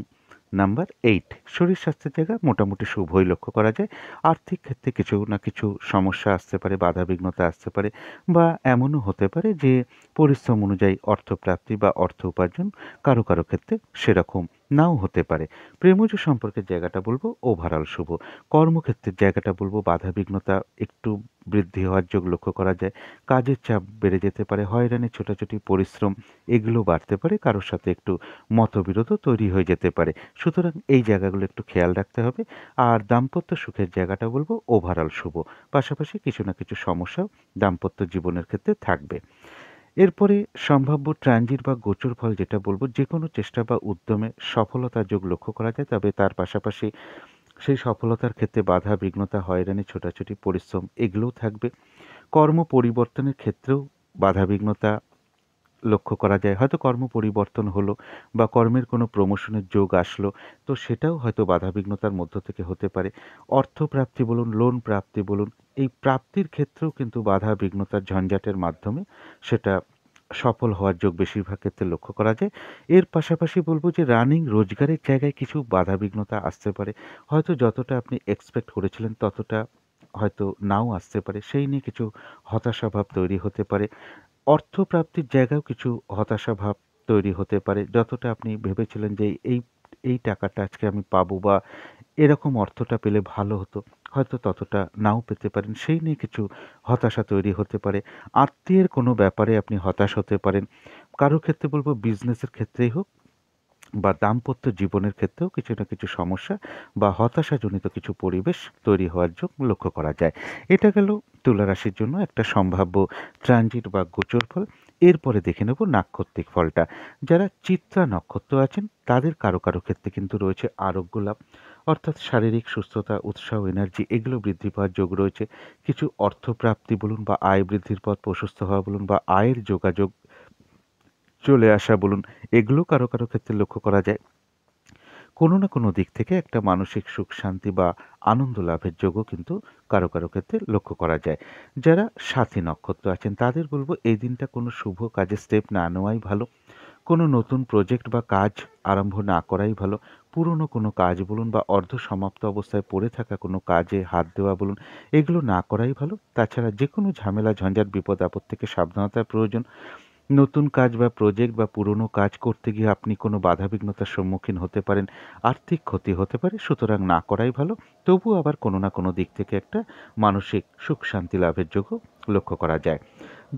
নাম্বার 8। শরীর স্বাস্থ্যের জায়গা মোটামুটি শুভই লক্ষ্য করা যায়। আর্থিক ক্ষেত্রে কিছু না কিছু সমস্যা আসতে পারে, বাধাবিঘ্নতা আসতে পারে, বা এমনও হতে পারে যে পরিশ্রম অনুযায়ী অর্থপ্রাপ্তি বা অর্থ উপার্জন কারো কারো ক্ষেত্রে সেরকম নাও হতে পারে। প্রেমজ সম্পর্কের জায়গাটা বলবো ওভারঅল শুভ। কর্মক্ষেত্রের জায়গাটা বলবো বাধাবিঘ্নতা একটু বৃদ্ধি হওয়ার যোগ লক্ষ্য করা যায়। কাজের চাপ বেড়ে যেতে পারে, হয়রানি, ছোটাছুটি, পরিশ্রম এগুলো বাড়তে পারে, কারোর সাথে একটু মতবিরোধও তৈরি হয়ে যেতে পারে। সুতরাং এই জায়গাগুলো একটু খেয়াল রাখতে হবে। আর দাম্পত্য সুখের জায়গাটা বলবো ওভারঅল শুভ। পাশাপাশি কিছু না কিছু সমস্যাও দাম্পত্য জীবনের ক্ষেত্রে থাকবে। এরপরে সম্ভাব্য ট্রানজিট বা গোচর ফল যেটা বলবো, যে কোনো চেষ্টা বা উদ্যমে সফলতার যোগ লক্ষ্য করা যায়। তবে তার পাশাপাশি সেই সফলতার ক্ষেত্রে বাধা বিঘ্নতা, হয়রানি, ছোটাছুটি, পরিশ্রম এগুলোও থাকবে। কর্ম পরিবর্তনের ক্ষেত্রেও বাধাবিঘ্নতা লক্ষ্য করা যায়। হয়তো কর্ম পরিবর্তন হলো বা কর্মের কোনো প্রমোশনের যোগ আসলো, তো সেটাও হয়তো বাধাবিঘ্নতার মধ্য থেকে হতে পারে। অর্থপ্রাপ্তি বলুন, লোন প্রাপ্তি বলুন, এই প্রাপ্তির ক্ষেত্রেও কিন্তু বাধা বিঘ্নতার ঝঞ্ঝাটের মাধ্যমে সেটা সফল হওয়ার যোগ বেশিরভাগ ক্ষেত্রে লক্ষ্য করা যায়। এর পাশাপাশি বলবো যে রানিং রোজগারের জায়গায় কিছু বাধাবিঘ্নতা আসতে পারে। হয়তো যতটা আপনি এক্সপেক্ট করেছিলেন ততটা হয়তো নাও আসতে পারে। সেই নিয়ে কিছু হতাশাভাব তৈরি হতে পারে। অর্থপ্রাপ্তির জায়গায়ও কিছু হতাশা ভাব তৈরি হতে পারে। যতটা আপনি ভেবেছিলেন যে এই এই টাকাটা আজকে আমি পাবো বা এরকম অর্থটা পেলে ভালো হতো, হয়তো ততটা নাও পেতে পারেন। সেই নিয়ে কিছু হতাশা তৈরি হতে পারে। আত্মীয়ের কোনো ব্যাপারে আপনি হতাশ হতে পারেন। কারো ক্ষেত্রে বলব বিজনেসের ক্ষেত্রেই হোক বা দাম্পত্য জীবনের ক্ষেত্রেও কিছু না কিছু সমস্যা বা হতাশাজনিত কিছু পরিবেশ তৈরি হওয়ার যোগ লক্ষ্য করা যায়। এটা গেল তুলা রাশির জন্য একটা সম্ভাব্য ট্রানজিট বা গোচর ফল। এরপরে দেখে নেব নাক্ষত্রিক ফলটা। যারা চিত্রা নক্ষত্র আছেন, তাদের কারো কারো ক্ষেত্রে কিন্তু রয়েছে আরোগ্য লাভ, অর্থাৎ শারীরিক সুস্থতা, উৎসাহ, এনার্জি এগুলো বৃদ্ধি পাওয়ার যোগ রয়েছে। কিছু অর্থপ্রাপ্তি বলুন বা আয় বৃদ্ধির পথ প্রশস্ত হওয়া বলুন বা আয়ের যোগাযোগ চলে আসা বলুন, এগুলো কারো কারো ক্ষেত্রে লক্ষ্য করা যায়। কোনো না কোনো দিক থেকে একটা মানসিক সুখ শান্তি বা আনন্দ লাভের যোগও কিন্তু কারো কারো ক্ষেত্রে লক্ষ্য করা যায়। যারা সাথী নক্ষত্র আছেন তাদের বলব এই দিনটা কোনো শুভ কাজে স্টেপ না নেওয়াই ভালো। কোনো নতুন প্রজেক্ট বা কাজ আরম্ভ না করাই ভালো। পুরনো কোনো কাজ বলুন বা অর্ধ সমাপ্ত অবস্থায় পড়ে থাকা কোনো কাজে হাত দেওয়া বলুন, এগুলো না করাই ভালো। তাছাড়া যেকোনো ঝামেলা, ঝঞ্ঝাট, বিপদ আপদ থেকে সাবধানতার প্রয়োজন। নতুন কাজ বা প্রজেক্ট বা পুরনো কাজ করতে গিয়ে আপনি কোনো বাধাবিঘ্নতার সম্মুখীন হতে পারেন, আর্থিক ক্ষতি হতে পারে, সুতরাং না করাই ভালো। তবুও আবার কোনো না কোনো দিক থেকে একটা মানসিক সুখ শান্তি লাভের যোগও লক্ষ্য করা যায়।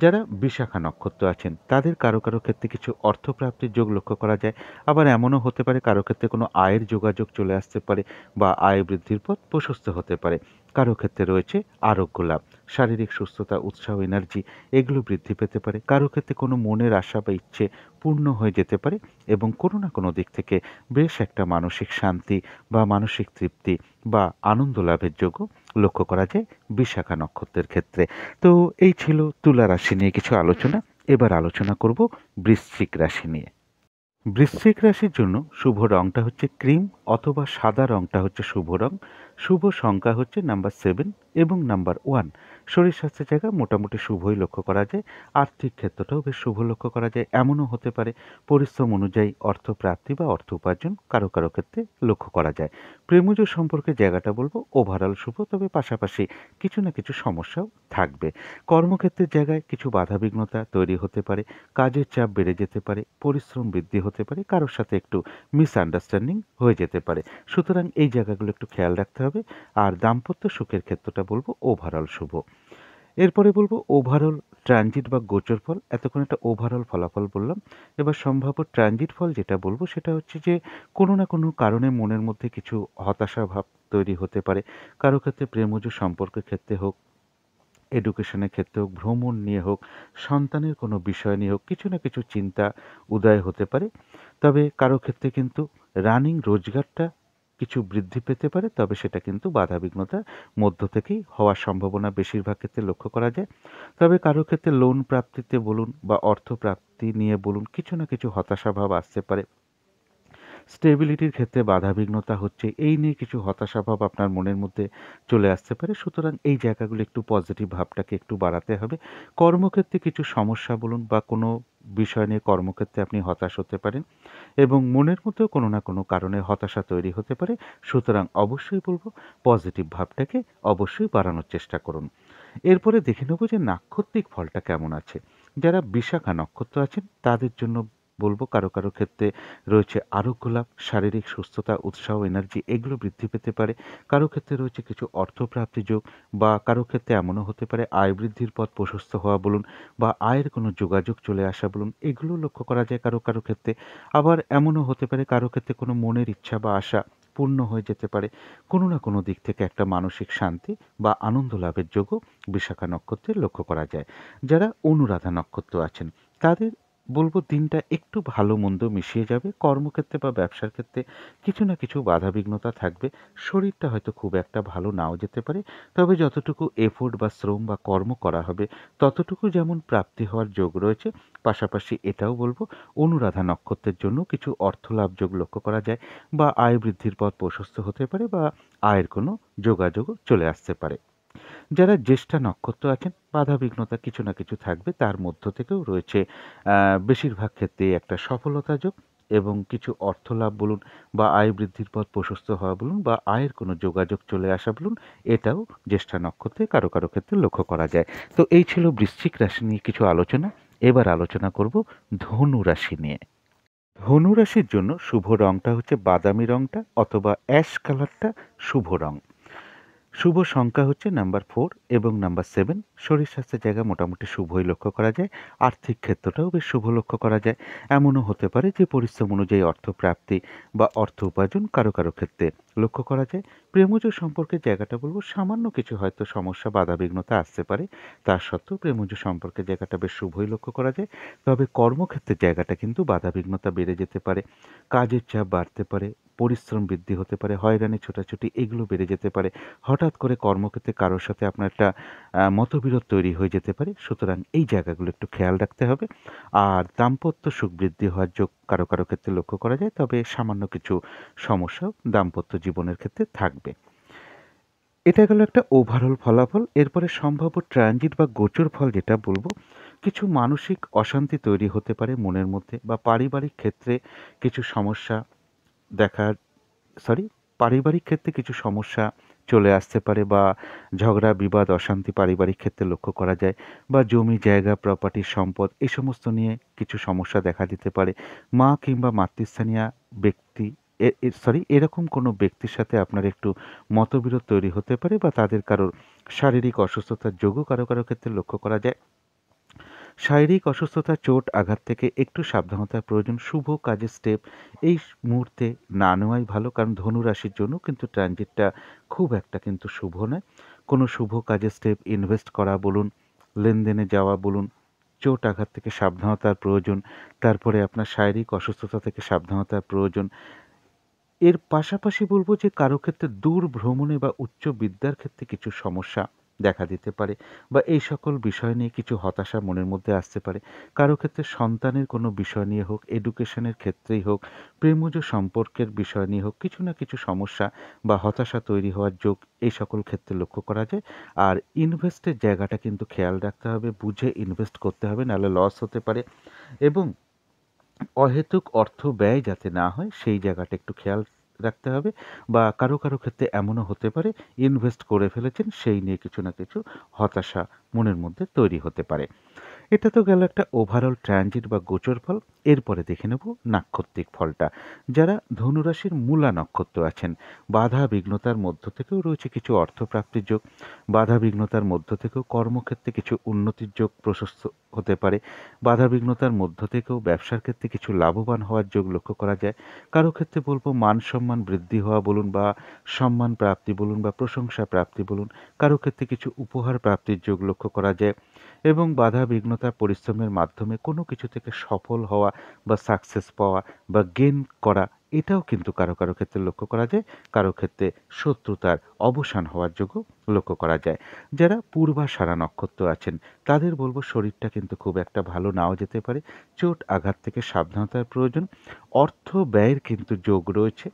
যারা বিশাখা নক্ষত্র আছেন তাদের কারো কারো ক্ষেত্রে কিছু অর্থপ্রাপ্তির যোগ লক্ষ্য করা যায়। আবার এমনও হতে পারে কারো ক্ষেত্রে কোনো আয়ের যোগাযোগ চলে আসতে পারে বা আয় বৃদ্ধির পথ প্রশস্ত হতে পারে। কারো ক্ষেত্রে রয়েছে আরোগ্য লাভ, শারীরিক সুস্থতা, উৎসাহ, এনার্জি এগুলো বৃদ্ধি পেতে পারে। কারো ক্ষেত্রে কোনো মনের আশা বা ইচ্ছে পূর্ণ হয়ে যেতে পারে এবং কোনো না কোনো দিক থেকে বেশ একটা মানসিক শান্তি বা মানসিক তৃপ্তি বা আনন্দ লাভের যোগও লক্ষ্য করা যায় বিশাখা নক্ষত্রের ক্ষেত্রে। তো এই ছিল তুলা রাশি নিয়ে কিছু আলোচনা। এবার আলোচনা করব বৃশ্চিক রাশি নিয়ে। বৃশ্চিক রাশির জন্য শুভ রংটা হচ্ছে ক্রিম অথবা সাদা রংটা হচ্ছে শুভ রং। শুভ সংখ্যা হচ্ছে নাম্বার 7 এবং নাম্বার 1। শরীর স্বাস্থ্যের জায়গা মোটামুটি শুভই লক্ষ্য করা যায়। আর্থিক ক্ষেত্রটাও বেশ শুভ লক্ষ্য করা যায়। এমনও হতে পারে পরিশ্রম অনুযায়ী অর্থ প্রাপ্তি বা অর্থ উপার্জন কারো কারো ক্ষেত্রে লক্ষ্য করা যায়। প্রেমজ সম্পর্কে জায়গাটা বলবো ওভারঅল শুভ, তবে পাশাপাশি কিছু না কিছু সমস্যাও থাকবে। কর্মক্ষেত্রের জায়গায় কিছু বাধাবিঘ্নতা তৈরি হতে পারে, কাজের চাপ বেড়ে যেতে পারে, পরিশ্রম বৃদ্ধি হতে পারে, কারোর সাথে একটু মিসআন্ডারস্ট্যান্ডিং হয়ে যেতে পারে। সুতরাং এই জায়গাগুলো একটু খেয়াল রাখতে হবে। আর দাম্পত্য সুখের ক্ষেত্রটা বলবো ওভারঅল শুভ। এরপরে বলবো ওভারঅল ট্রানজিট বা গোচর ফল। এতক্ষণ একটা ওভারঅল ফলাফল বললাম। এবার সম্ভাব্য ট্রানজিট ফল যেটা বলবো সেটা হচ্ছে যে কোনো না কোনো কারণে মনের মধ্যে কিছু হতাশা ভাব তৈরি হতে পারে। কারো ক্ষেত্রে প্রেমজ সম্পর্কের ক্ষেত্রে হোক, এডুকেশনের ক্ষেত্রে হোক, ভ্রমণ নিয়ে হোক, সন্তানের কোনো বিষয় নিয়ে হোক, কিছু না কিছু চিন্তা উদয় হতে পারে। তবে কারো ক্ষেত্রে কিন্তু রানিং রোজগারটা কিছু বৃদ্ধি পেতে পারে, তবে সেটা কিন্তু বাধাবিঘ্নতার মধ্য থেকেই হওয়ার সম্ভাবনা বেশিরভাগ ক্ষেত্রে লক্ষ্য করা যায়। তবে কারো ক্ষেত্রে লোন প্রাপ্তিতে বলুন বা অর্থ প্রাপ্তি নিয়ে বলুন কিছু না কিছু হতাশাভাব আসতে পারে। স্টেবিলিটির ক্ষেত্রে বাধাবিঘ্নতা হচ্ছে, এই নিয়ে কিছু হতাশাভাব আপনার মনের মধ্যে চলে আসতে পারে। সুতরাং এই জায়গাগুলো একটু পজিটিভ ভাবটাকে একটু বাড়াতে হবে। কর্মক্ষেত্রে কিছু সমস্যা বলুন বা কোনো বিষয় নিয়ে কর্মক্ষেত্রে আপনি হতাশ হতে পারেন এবং মনের মধ্যেও কোনো না কোনো কারণে হতাশা তৈরি হতে পারে। সুতরাং অবশ্যই বলবো পজিটিভ ভাবটাকে অবশ্যই বাড়ানোর চেষ্টা করুন। এরপরে দেখে নেব যে নাক্ষত্রিক ফলটা কেমন আছে। যারা বিশাখা নক্ষত্র আছেন তাদের জন্য বলবো কারো কারো ক্ষেত্রে রয়েছে আরোগ্য লাভ, শারীরিক সুস্থতা, উৎসাহ, এনার্জি এগুলো বৃদ্ধি পেতে পারে। কারো ক্ষেত্রে রয়েছে কিছু অর্থপ্রাপ্তি যোগ বা কারো ক্ষেত্রে এমনও হতে পারে আয় বৃদ্ধির পথ প্রশস্ত হওয়া বলুন বা আয়ের কোনো যোগাযোগ চলে আসা বলুন, এগুলো লক্ষ্য করা যায় কারো কারো ক্ষেত্রে। আবার এমনও হতে পারে কারো ক্ষেত্রে কোনো মনের ইচ্ছা বা আশা পূর্ণ হয়ে যেতে পারে। কোনো না কোনো দিক থেকে একটা মানসিক শান্তি বা আনন্দ লাভের যোগও বিশাখা নক্ষত্রের লক্ষ্য করা যায়। যারা অনুরাধা নক্ষত্র আছেন তাদের বলবো দিনটা একটু ভালো মন্দ মিশিয়ে যাবে। কর্মক্ষেত্রে বা ব্যবসার ক্ষেত্রে কিছু না কিছু বাধাবিঘ্নতা থাকবে। শরীরটা হয়তো খুব একটা ভালো নাও যেতে পারে, তবে যতটুকু এফোর্ট বা শ্রম বা কর্ম করা হবে ততটুকু যেমন প্রাপ্তি হওয়ার যোগ রয়েছে, পাশাপাশি এটাও বলবো অনুরাধা নক্ষত্রের জন্য কিছু অর্থ লাভ যোগ লক্ষ্য করা যায় বা আয় বৃদ্ধির পথ প্রশস্ত হতে পারে বা আয়ের কোনো যোগাযোগও চলে আসতে পারে। যারা জ্যেষ্ঠা নক্ষত্র আছেন বাধাবিঘ্নতা কিছু না কিছু থাকবে, তার মধ্য থেকেও রয়েছে বেশিরভাগ ক্ষেত্রেই একটা সফলতা যোগ এবং কিছু অর্থ লাভ বলুন বা আয় বৃদ্ধির পথ প্রশস্ত হওয়া বলুন বা আয়ের কোনো যোগাযোগ চলে আসা বলুন, এটাও জ্যেষ্ঠা নক্ষত্রে কারো কারো ক্ষেত্রে লক্ষ্য করা যায়। তো এই ছিল বৃশ্চিক রাশি নিয়ে কিছু আলোচনা। এবার আলোচনা করব ধনু রাশি নিয়ে। ধনু রাশির জন্য শুভ রংটা হচ্ছে বাদামি রংটা অথবা অ্যাশ কালারটা শুভ রং। শুভ সংখ্যা হচ্ছে নাম্বার 4 এবং নাম্বার 7। শরীর স্বাস্থ্যের জায়গা মোটামুটি শুভই লক্ষ্য করা যায়। আর্থিক ক্ষেত্রটাও বেশ শুভ লক্ষ্য করা যায়। এমনও হতে পারে যে পরিশ্রম অনুযায়ী অর্থ প্রাপ্তি বা অর্থ উপার্জন কারো কারো ক্ষেত্রে লক্ষ্য করা যায়। প্রেমজ সম্পর্কের জায়গাটা বলবো সামান্য কিছু হয়তো সমস্যা বাধাবিঘ্নতা আসতে পারে, তার সত্ত্বেও প্রেমজ সম্পর্কের জায়গাটা বেশ শুভই লক্ষ্য করা যায়। তবে কর্মক্ষেত্রের জায়গাটা কিন্তু বাধাবিঘ্নতা বেড়ে যেতে পারে, কাজের চাপ বাড়তে পারে, পরিশ্রম বৃদ্ধি হতে পারে, হয়রানি ছোটাছুটি এগুলো বেড়ে যেতে পারে। হঠাৎ করে কর্মক্ষেত্রে কারোর সাথে আপনার একটা মতবিরোধ তৈরি হয়ে যেতে পারে। সুতরাং এই জায়গাগুলো একটু খেয়াল রাখতে হবে। আর দাম্পত্য সুখ বৃদ্ধি হওয়ার যোগ কারো কারো ক্ষেত্রে লক্ষ্য করা যায়, তবে সামান্য কিছু সমস্যাও দাম্পত্য জীবনের ক্ষেত্রে থাকবে। এটা গেল একটা ওভারঅল ফলাফল। এরপরে সম্ভাব্য ট্রানজিট বা গোচর ফল যেটা বলবো, কিছু মানসিক অশান্তি তৈরি হতে পারে মনের মধ্যে, বা পারিবারিক ক্ষেত্রে কিছু সমস্যা দেখা সরি পারিবারিক ক্ষেত্রে কিছু সমস্যা চলে আসতে পারে, বা ঝগড়া বিবাদ অশান্তি পারিবারিক ক্ষেত্রে লক্ষ্য করা যায়, বা জমি জায়গা প্রপার্টি সম্পদ এই সমস্ত নিয়ে কিছু সমস্যা দেখা দিতে পারে। মা কিংবা মাতৃস্থানীয় ব্যক্তি এরকম কোনো ব্যক্তির সাথে আপনার একটু মতবিরোধ তৈরি হতে পারে, বা তাদের কারোর শারীরিক অসুস্থতার যোগও কারো কারো ক্ষেত্রে লক্ষ্য করা যায়। শারীরিক অসুস্থতা চোট আঘাত থেকে একটু সাবধানতার প্রয়োজন। শুভ কাজের স্টেপ এই মুহূর্তে না নেওয়াই ভালো, কারণ ধনু রাশির জন্য কিন্তু ট্রানজিটটা খুব একটা কিন্তু শুভ নয়। কোনো শুভ কাজের স্টেপ ইনভেস্ট করা বলুন, লেনদেনে যাওয়া বলুন, চোট আঘাত থেকে সাবধানতার প্রয়োজন। তারপরে আপনার শারীরিক অসুস্থতা থেকে সাবধানতার প্রয়োজন। এর পাশাপাশি বলব যে কারো ক্ষেত্রে দূর ভ্রমণে বা উচ্চ বিদ্যার ক্ষেত্রে কিছু সমস্যা দেখা দিতে পারে, বা এই সকল বিষয় নিয়ে কিছু হতাশা মনের মধ্যে আসতে পারে। কারো ক্ষেত্রে সন্তানের কোনো বিষয় নিয়ে হোক, এডুকেশনের ক্ষেত্রেই হোক, প্রেমজ সম্পর্কের বিষয় নিয়ে হোক, কিছু না কিছু সমস্যা বা হতাশা তৈরি হওয়ার যোগ এই সকল ক্ষেত্রে লক্ষ্য করা যায়। আর ইনভেস্টের জায়গাটা কিন্তু খেয়াল রাখতে হবে, বুঝে ইনভেস্ট করতে হবে, নাহলে লস হতে পারে। এবং অহেতুক অর্থ ব্যয় যাতে না হয় সেই জায়গাটা একটু খেয়াল রাখতে হবে। বা কারো কারো ক্ষেত্রে এমনও হতে পারে ইনভেস্ট করে ফেলেছেন, সেই নিয়ে কিছু না কিছু হতাশা মনের মধ্যে তৈরি হতে পারে। এটা তো গেল একটা ওভারঅল ট্রানজিট বা গোচর ফল। এরপরে দেখে নেব নাক্ষত্রিক ফলটা। যারা ধনুরাশির মূলা নক্ষত্র আছেন, বাধা বিঘ্নতার মধ্য থেকেও রয়েছে কিছু অর্থপ্রাপ্তির যোগ। বাধা বিঘ্নতার মধ্য থেকেও কর্মক্ষেত্রে কিছু উন্নতির যোগ প্রশস্ত হতে পারে। বাধা বিঘ্নতার মধ্য থেকেও ব্যবসার ক্ষেত্রে কিছু লাভবান হওয়ার যোগ লক্ষ্য করা যায়। কারো ক্ষেত্রে বলবো মান সম্মান বৃদ্ধি হওয়া বলুন, বা সম্মান প্রাপ্তি বলুন, বা প্রশংসা প্রাপ্তি বলুন। কারো ক্ষেত্রে কিছু উপহার প্রাপ্তির যোগ লক্ষ্য করা যায়। এবং বাধা বিঘ্নতা পরিশ্রমের মাধ্যমে কোনো কিছু থেকে সফল হওয়া বা সাকসেস পাওয়া বা গেইন করা, এটাও কিন্তু কারো কারো ক্ষেত্রে লক্ষ্য করা যায়। কারো ক্ষেত্রে শত্রুতার অবসান হওয়ার যোগও লক্ষ্য করা যায়। যারা পূর্বাষাঢ়া নক্ষত্র আছেন, তাদের বলবো শরীরটা কিন্তু খুব একটা ভালো নাও যেতে পারে। চোট আঘাত থেকে সাবধানতার প্রয়োজন। অর্থ ব্যয়ের কিন্তু যোগ রয়েছে,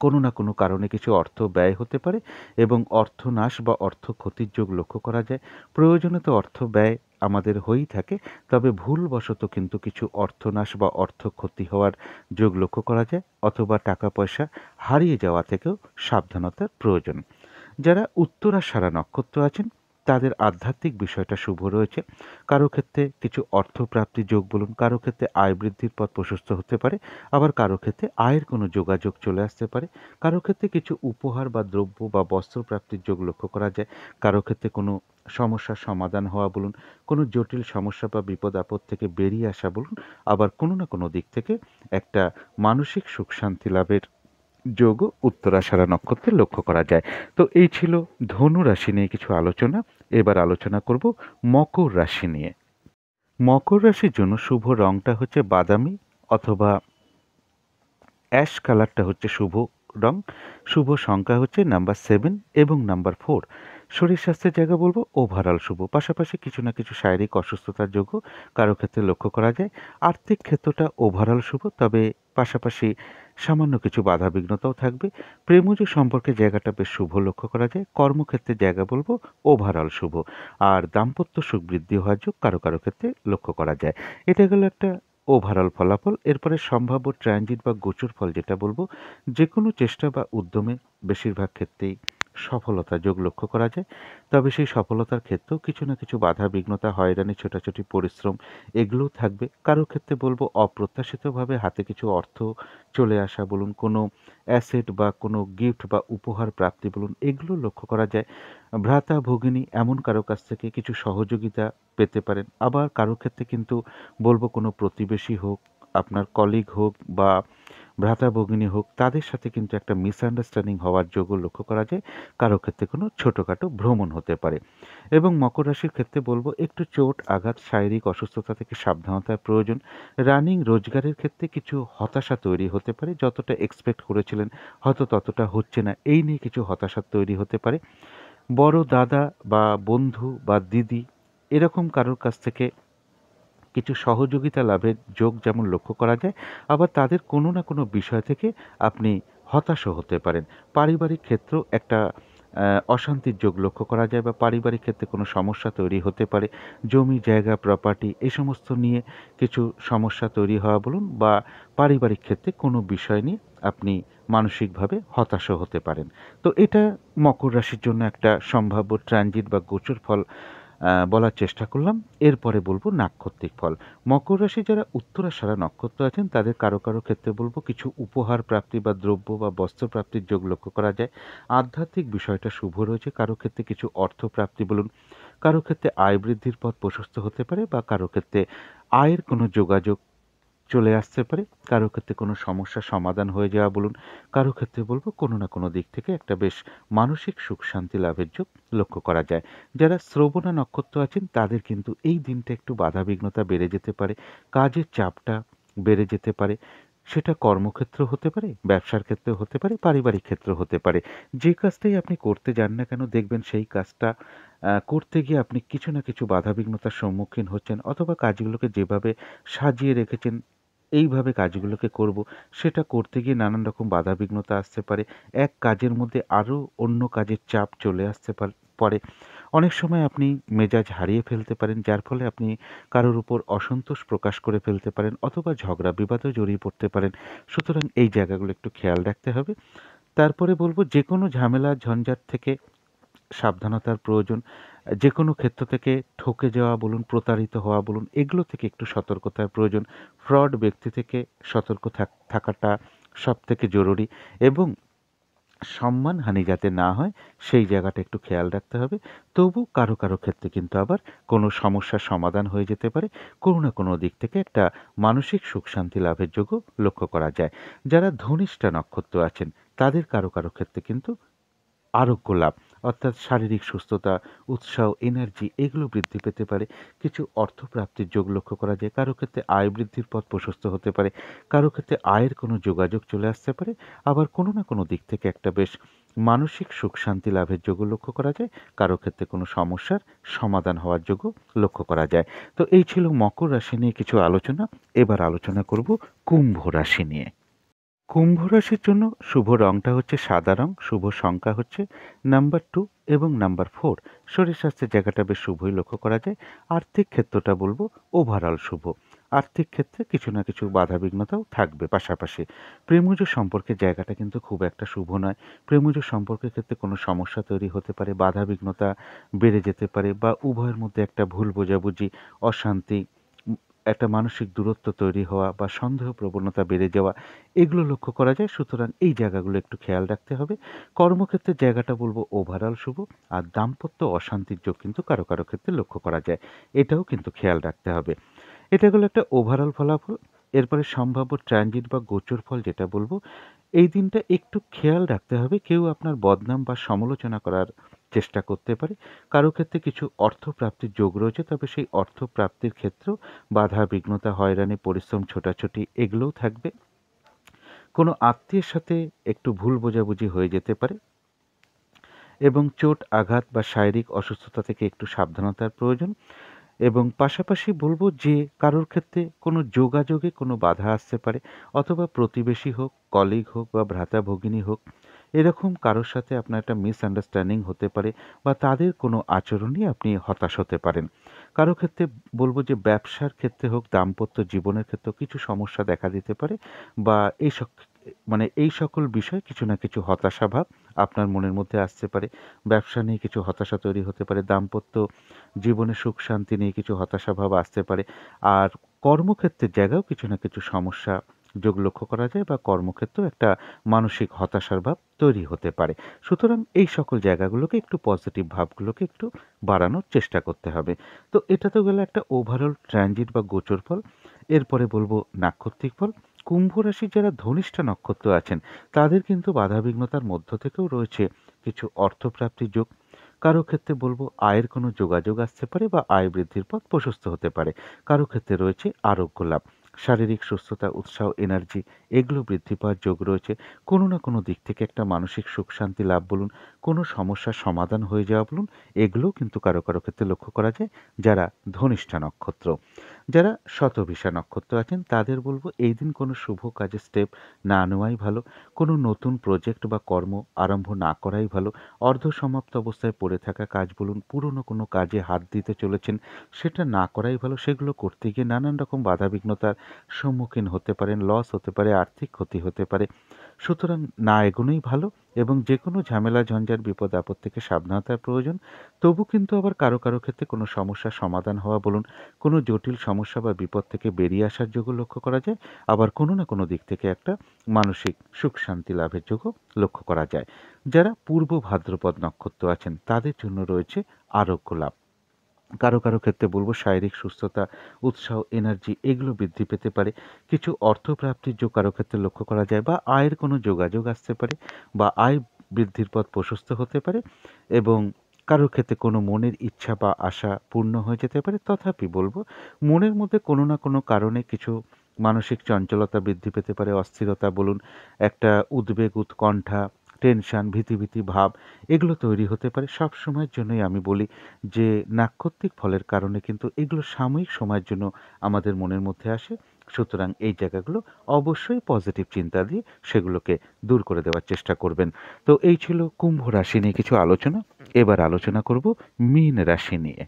কোনো না কোনো কারণে কিছু অর্থ ব্যয় হতে পারে, এবং অর্থনাশ বা অর্থ ক্ষতির যোগ লক্ষ্য করা যায়। প্রয়োজনে তো অর্থ ব্যয় আমাদের হয়েই থাকে, তবে ভুলবশত কিন্তু কিছু অর্থনাশ বা অর্থ ক্ষতি হওয়ার যোগ লক্ষ্য করা যায়, অথবা টাকা পয়সা হারিয়ে যাওয়া থেকেও সাবধানতার প্রয়োজন। যারা উত্তরাষাঢ়া নক্ষত্র আছেন, তাদের আধ্যাত্মিক বিষয়টা শুভ রয়েছে। কারো ক্ষেত্রে কিছু অর্থপ্রাপ্তি যোগ বলুন, কারো ক্ষেত্রে আয় বৃদ্ধির পথ প্রশস্ত হতে পারে, আবার কারো ক্ষেত্রে আয়ের কোনো যোগাযোগ চলে আসতে পারে। কারো ক্ষেত্রে কিছু উপহার বা দ্রব্য বা বস্ত্র প্রাপ্তির যোগ লক্ষ্য করা যায়। কারো ক্ষেত্রে কোনো সমস্যার সমাধান হওয়া বলুন, কোনো জটিল সমস্যা বা বিপদ আপদ থেকে বেরিয়ে আসা বলুন, আবার কোনো না কোনো দিক থেকে একটা মানসিক সুখ শান্তি লাভের যোগও উত্তরাষাঢ়া নক্ষত্রে লক্ষ্য করা যায়। তো এই ছিল ধনু রাশি নিয়ে কিছু আলোচনা। এবার আলোচনা করব মকর রাশি নিয়ে। মকর রাশির জন্য শুভ রংটা হচ্ছে বাদামি অথবা অ্যাশ কালারটা হচ্ছে শুভ রং। শুভ সংখ্যা হচ্ছে নাম্বার 7 এবং নাম্বার 4। শরীর স্বাস্থ্যের জায়গা বলবো ওভারঅল শুভ, পাশাপাশি কিছু না কিছু শারীরিক অসুস্থতার যোগও কারো ক্ষেত্রে লক্ষ্য করা যায়। আর্থিক ক্ষেত্রটা ওভারঅল শুভ, তবে পাশাপাশি সামান্য কিছু বাধা বিঘ্নতাও থাকবে। প্রেমজ সম্পর্কে জায়গাটা বেশ শুভ লক্ষ্য করা যায়। কর্মক্ষেত্রে জায়গা বলবো ওভারঅল শুভ। আর দাম্পত্য সুখ বৃদ্ধি হওয়ার যোগ কারো কারো ক্ষেত্রে লক্ষ্য করা যায়। এটা গেল একটা ওভারঅল ফলাফল। এরপরে সম্ভাব্য ট্রানজিট বা গোচর ফল যেটা বলবো, যে কোনো চেষ্টা বা উদ্যমে বেশিরভাগ ক্ষেত্রেই সফলতা যোগ লক্ষ্য করা যায়, তবে সেই সফলতার ক্ষেত্রেও কিছু না কিছু বাধা বিঘ্নতা, হয়রানি, ছোটাছুটি পরিশ্রম এগুলোও থাকবে। কারো ক্ষেত্রে বলবো অপ্রত্যাশিতভাবে হাতে কিছু অর্থ চলে আসা বলুন, কোনো অ্যাসেট বা কোনো গিফট বা উপহার প্রাপ্তি বলুন, এগুলো লক্ষ্য করা যায়। ভ্রাতা ভগিনী এমন কারো কাছ থেকে কিছু সহযোগিতা পেতে পারেন। আবার কারো ক্ষেত্রে কিন্তু বলবো কোনো প্রতিবেশী হোক, আপনার কলিগ হোক, বা ভ্রাতা ভগিনী হোক, তাদের সাথে কিন্তু একটা মিসআন্ডারস্ট্যান্ডিং হওয়ার যোগও লক্ষ্য করা যায়। কারো ক্ষেত্রে কোনো ছোটোখাটো ভ্রমণ হতে পারে। এবং মকর রাশির ক্ষেত্রে বলবো একটু চোট আঘাত, শারীরিক অসুস্থতা থেকে সাবধানতার প্রয়োজন। রানিং রোজগারের ক্ষেত্রে কিছু হতাশা তৈরি হতে পারে, যতটা এক্সপেক্ট করেছিলেন হয়তো ততটা হচ্ছে না, এই নিয়ে কিছু হতাশা তৈরি হতে পারে। বড় দাদা বা বন্ধু বা দিদি এরকম কারোর কাছ থেকে কিছু সহযোগিতা লাভের যোগ যেমন লক্ষ্য করা যায়, আবার তাদের কোনো না কোনো বিষয় থেকে আপনি হতাশও হতে পারেন। পারিবারিক ক্ষেত্রেও একটা অশান্তির যোগ লক্ষ্য করা যায় বা পারিবারিক ক্ষেত্রে কোনো সমস্যা তৈরি হতে পারে। জমি জায়গা প্রপার্টি এই সমস্ত নিয়ে কিছু সমস্যা তৈরি হওয়া বলুন বা পারিবারিক ক্ষেত্রে কোনো বিষয় নিয়ে আপনি মানসিকভাবে হতাশও হতে পারেন। তো এটা মকর রাশির জন্য একটা সম্ভাব্য ট্রানজিট বা গোচর ফল বলার চেষ্টা করলাম। এরপরে বলব নাক্ষত্রিক ফল। মকর রাশি যারা উত্তরাষাঢ়া নক্ষত্র আছেন তাদের কারো কারো ক্ষেত্রে বলব কিছু উপহার প্রাপ্তি বা দ্রব্য বা বস্ত্র প্রাপ্তির যোগ লক্ষ্য করা যায়। আধ্যাত্মিক বিষয়টা শুভ রয়েছে। কারো ক্ষেত্রে কিছু অর্থ প্রাপ্তি বলুন, কারো ক্ষেত্রে আয় বৃদ্ধির পথ প্রশস্ত হতে পারে বা কারো ক্ষেত্রে আয়ের কোনো যোগাযোগ চলে আসতে পারে, কারো ক্ষেত্রে কোনো সমস্যার সমাধান হয়ে যাওয়া বলুন, কারো ক্ষেত্রে বলব কোনো না কোনো দিক থেকে একটা বেশ মানসিক সুখ শান্তি লাভের যোগ লক্ষ্য করা যায়। যারা শ্রবণা নক্ষত্র আছেন তাদের কিন্তু এই দিনটা একটু বাধাবিঘ্নতা বেড়ে যেতে পারে, কাজের চাপটা বেড়ে যেতে পারে। সেটা কর্মক্ষেত্র হতে পারে, ব্যবসার ক্ষেত্রেও হতে পারে, পারিবারিক ক্ষেত্র হতে পারে। যে কাজটাই আপনি করতে যান না কেন দেখবেন সেই কাজটা করতে গিয়ে আপনি কিছু না কিছু বাধাবিঘ্নতার সম্মুখীন হচ্ছেন, অথবা কাজগুলোকে যেভাবে সাজিয়ে রেখেছেন এইভাবে কাজগুলোকে করব, সেটা করতে গিয়ে নানান রকম বাধাবিঘ্নতা আসতে পারে। এক কাজের মধ্যে আরও অন্য কাজের চাপ চলে আসতে পারে। অনেক সময় আপনি মেজাজ হারিয়ে ফেলতে পারেন, যার ফলে আপনি কারোর উপর অসন্তোষ প্রকাশ করে ফেলতে পারেন অথবা ঝগড়া বিবাদেও জড়িয়ে পড়তে পারেন। সুতরাং এই জায়গাগুলো একটু খেয়াল রাখতে হবে। তারপরে বলব যেকোনো ঝামেলা ঝঞ্ঝাট থেকে সাবধানতার প্রয়োজন। যেকোনো ক্ষেত্র থেকে ঠকে যাওয়া বলুন, প্রতারিত হওয়া বলুন, এগুলো থেকে একটু সতর্কতার প্রয়োজন। ফ্রড ব্যক্তি থেকে সতর্ক থাকাটা সবথেকে জরুরি এবং সম্মানহানি যাতে না হয় সেই জায়গাটা একটু খেয়াল রাখতে হবে। তবু কারো কারো ক্ষেত্রে কিন্তু আবার কোনো সমস্যার সমাধান হয়ে যেতে পারে। কোনো না কোনো দিক থেকে একটা মানসিক সুখ শান্তি লাভের যোগও লক্ষ্য করা যায়। যারা ধনিষ্ঠা নক্ষত্র আছেন তাদের কারো কারো ক্ষেত্রে কিন্তু আরোগ্য লাভ, অর্থাৎ শারীরিক সুস্থতা, উৎসাহ, এনার্জি এগুলো বৃদ্ধি পেতে পারে। কিছু অর্থপ্রাপ্তির যোগ লক্ষ্য করা যায়। কারো ক্ষেত্রে আয় বৃদ্ধির পথ প্রশস্ত হতে পারে, কারো ক্ষেত্রে আয়ের কোনো যোগাযোগ চলে আসতে পারে, আবার কোনো না কোনো দিক থেকে একটা বেশ মানসিক সুখ শান্তি লাভের যোগও লক্ষ্য করা যায়। কারো ক্ষেত্রে কোনো সমস্যার সমাধান হওয়ার যোগও লক্ষ্য করা যায়। তো এই ছিল মকর রাশি নিয়ে কিছু আলোচনা। এবার আলোচনা করব কুম্ভ রাশি নিয়ে। কুম্ভ রাশির জন্য শুভ রংটা হচ্ছে সাদা রং, শুভ সংখ্যা হচ্ছে নাম্বার 2 এবং নাম্বার 4। শরীর স্বাস্থ্যের জায়গাটা বেশ শুভই লক্ষ্য করা যায়। আর্থিক ক্ষেত্রটা বলবো ওভারঅল শুভ। আর্থিক ক্ষেত্রে কিছু না কিছু বাধাবিঘ্নতাও থাকবে পাশাপাশি। প্রেমজ সম্পর্কের জায়গাটা কিন্তু খুব একটা শুভ নয়। প্রেমজ সম্পর্কের ক্ষেত্রে কোনো সমস্যা তৈরি হতে পারে, বাধাবিঘ্নতা বেড়ে যেতে পারে বা উভয়ের মধ্যে একটা ভুল বোঝাবুঝি, অশান্তি, একটা মানসিক দূরত্ব তৈরি হওয়া বা সন্দেহ প্রবণতা বেড়ে যাওয়া এগুলো লক্ষ্য করা যায়। সুতরাং এই জায়গাগুলো একটু খেয়াল রাখতে হবে। কর্মক্ষেত্রের জায়গাটা বলবো ওভারঅল শুভ। আর দাম্পত্য অশান্তির যোগ কিন্তু কারো কারো ক্ষেত্রে লক্ষ্য করা যায়, এটাও কিন্তু খেয়াল রাখতে হবে। এটা গেলো একটা ওভারঅল ফলাফল। এরপরে সম্ভাব্য ট্রানজিট বা গোচর ফল যেটা বলবো, এই দিনটা একটু খেয়াল রাখতে হবে। কেউ আপনার বদনাম বা সমালোচনা করার চেষ্টা করতে পারে। কারো ক্ষেত্রে কিছু অর্থ প্রাপ্তির যোগ রয়েছে, তবে সেই অর্থ প্রাপ্তির ক্ষেত্রেও বাধা বিঘ্নতা, হয়রানি, পরিশ্রম, ছোটাছুটি এগুলোও থাকবে। কোনো আত্মীয়ের সাথে একটু ভুল বোঝাবুঝি হয়ে যেতে পারে এবং চোট আঘাত বা শারীরিক অসুস্থতা থেকে একটু সাবধানতার প্রয়োজন। এবং পাশাপাশি বলব যে কারোর ক্ষেত্রে কোনো যোগাযোগে কোনো বাধা আসতে পারে, অথবা প্রতিবেশী হোক, কলিগ হোক বা ভ্রাতা ভগিনী হোক, এরকম কারোর সাথে আপনার একটা মিসআন্ডারস্ট্যান্ডিং হতে পারে বা তাদের কোনো আচরণে আপনি হতাশ হতে পারেন। কারো ক্ষেত্রে বলব যে ব্যবসার ক্ষেত্রে হোক, দাম্পত্য জীবনের ক্ষেত্রেও কিছু সমস্যা দেখা দিতে পারে বা এই সকল বিষয়ে কিছু না কিছু হতাশা ভাব আপনার মনের মধ্যে আসতে পারে। ব্যবসা নিয়ে কিছু হতাশা তৈরি হতে পারে, দাম্পত্য জীবনে সুখ শান্তি নিয়ে কিছু হতাশাভাব আসতে পারে। আর কর্মক্ষেত্রের জায়গায়ও কিছু না কিছু সমস্যা যোগ লক্ষ্য করা যায় বা কর্মক্ষেত্রেও একটা মানসিক হতাশার ভাব তৈরি হতে পারে। সুতরাং এই সকল জায়গাগুলোকে একটু পজিটিভ ভাবগুলোকে একটু বাড়ানোর চেষ্টা করতে হবে। তো এটা তো গেল একটা ওভারঅল ট্রানজিট বা গোচর ফল। এরপরে বলবো নাক্ষত্রিক ফল। কুম্ভ রাশির যারা ধনিষ্ঠা নক্ষত্র আছেন তাদের কিন্তু বাধাবিঘ্নতার মধ্য থেকেও রয়েছে কিছু অর্থপ্রাপ্তির যোগ। কারো ক্ষেত্রে বলবো আয়ের কোনো যোগাযোগ আসতে পারে বা আয় বৃদ্ধির পথ প্রশস্ত হতে পারে। কারো ক্ষেত্রে রয়েছে আরোগ্য লাভ। শারীরিক সুস্থতা, উৎসাহ, এনার্জি এগুলো বৃদ্ধি পাওয়ার যোগ রয়েছে। কোনো না কোনো দিক থেকে একটা মানসিক সুখ শান্তি লাভ বলুন, কোনো সমস্যার সমাধান হয়ে যাওয়া বলুন, এগুলোও কিন্তু কারো কারো ক্ষেত্রে লক্ষ্য করা যায় যারা ধনিষ্ঠা নক্ষত্র। যারা শতভিষা নক্ষত্র আছেন তাদের বলব এই দিন কোনো শুভ কাজে স্টেপ না নেওয়াই ভালো। কোনো নতুন প্রজেক্ট বা কর্ম আরম্ভ না করাই ভালো। অর্ধসমাপ্ত অবস্থায় পড়ে থাকা কাজ বলুন, পুরনো কোনো কাজে হাত দিতে চলেছেন, সেটা না করাই ভালো। সেগুলো করতে গিয়ে নানান রকম বাধাবিঘ্নতার সম্মুখীন হতে পারেন, লস হতে পারে, আর্থিক ক্ষতি হতে পারে। সুতরাং না এগোনোই ভালো এবং যেকোনো ঝামেলা ঝঞ্ঝাট বিপদ আপদ থেকে সাবধানতার প্রয়োজন। তবু কিন্তু আবার কারো কারো ক্ষেত্রে কোনো সমস্যার সমাধান হওয়া বলুন, কোনো জটিল সমস্যা বা বিপদ থেকে বেরিয়ে আসার যোগও লক্ষ্য করা যায়। আবার কোনো না কোনো দিক থেকে একটা মানসিক সুখ শান্তি লাভের যোগও লক্ষ্য করা যায়। যারা পূর্ব ভাদ্রপদ নক্ষত্র আছেন তাদের জন্য রয়েছে আরোগ্য লাভ। কারো কারো ক্ষেত্রে বলবো শারীরিক সুস্থতা, উৎসাহ, এনার্জি এগুলো বৃদ্ধি পেতে পারে। কিছু অর্থপ্রাপ্তির যোগ কারো ক্ষেত্রে লক্ষ্য করা যায় বা আয়ের কোনো যোগাযোগ আসতে পারে বা আয় বৃদ্ধির পথ প্রশস্ত হতে পারে এবং কারোর ক্ষেত্রে কোনো মনের ইচ্ছা বা আশা পূর্ণ হয়ে যেতে পারে। তথাপি বলবো মনের মধ্যে কোনো না কোনো কারণে কিছু মানসিক চঞ্চলতা বৃদ্ধি পেতে পারে, অস্থিরতা বলুন, একটা উদ্বেগ, উৎকণ্ঠা, টেনশন, ভীতি ভাব এগুলো তৈরি হতে পারে। সব সময়ের জন্যই আমি বলি যে নাক্ষত্রিক ফলের কারণে কিন্তু এগুলো সাময়িক সময়ের জন্য আমাদের মনের মধ্যে আসে। সুতরাং এই জায়গাগুলো অবশ্যই পজিটিভ চিন্তা দিয়ে সেগুলোকে দূর করে দেওয়ার চেষ্টা করবেন। তো এই ছিল কুম্ভ রাশি নিয়ে কিছু আলোচনা। এবার আলোচনা করব মীন রাশি নিয়ে।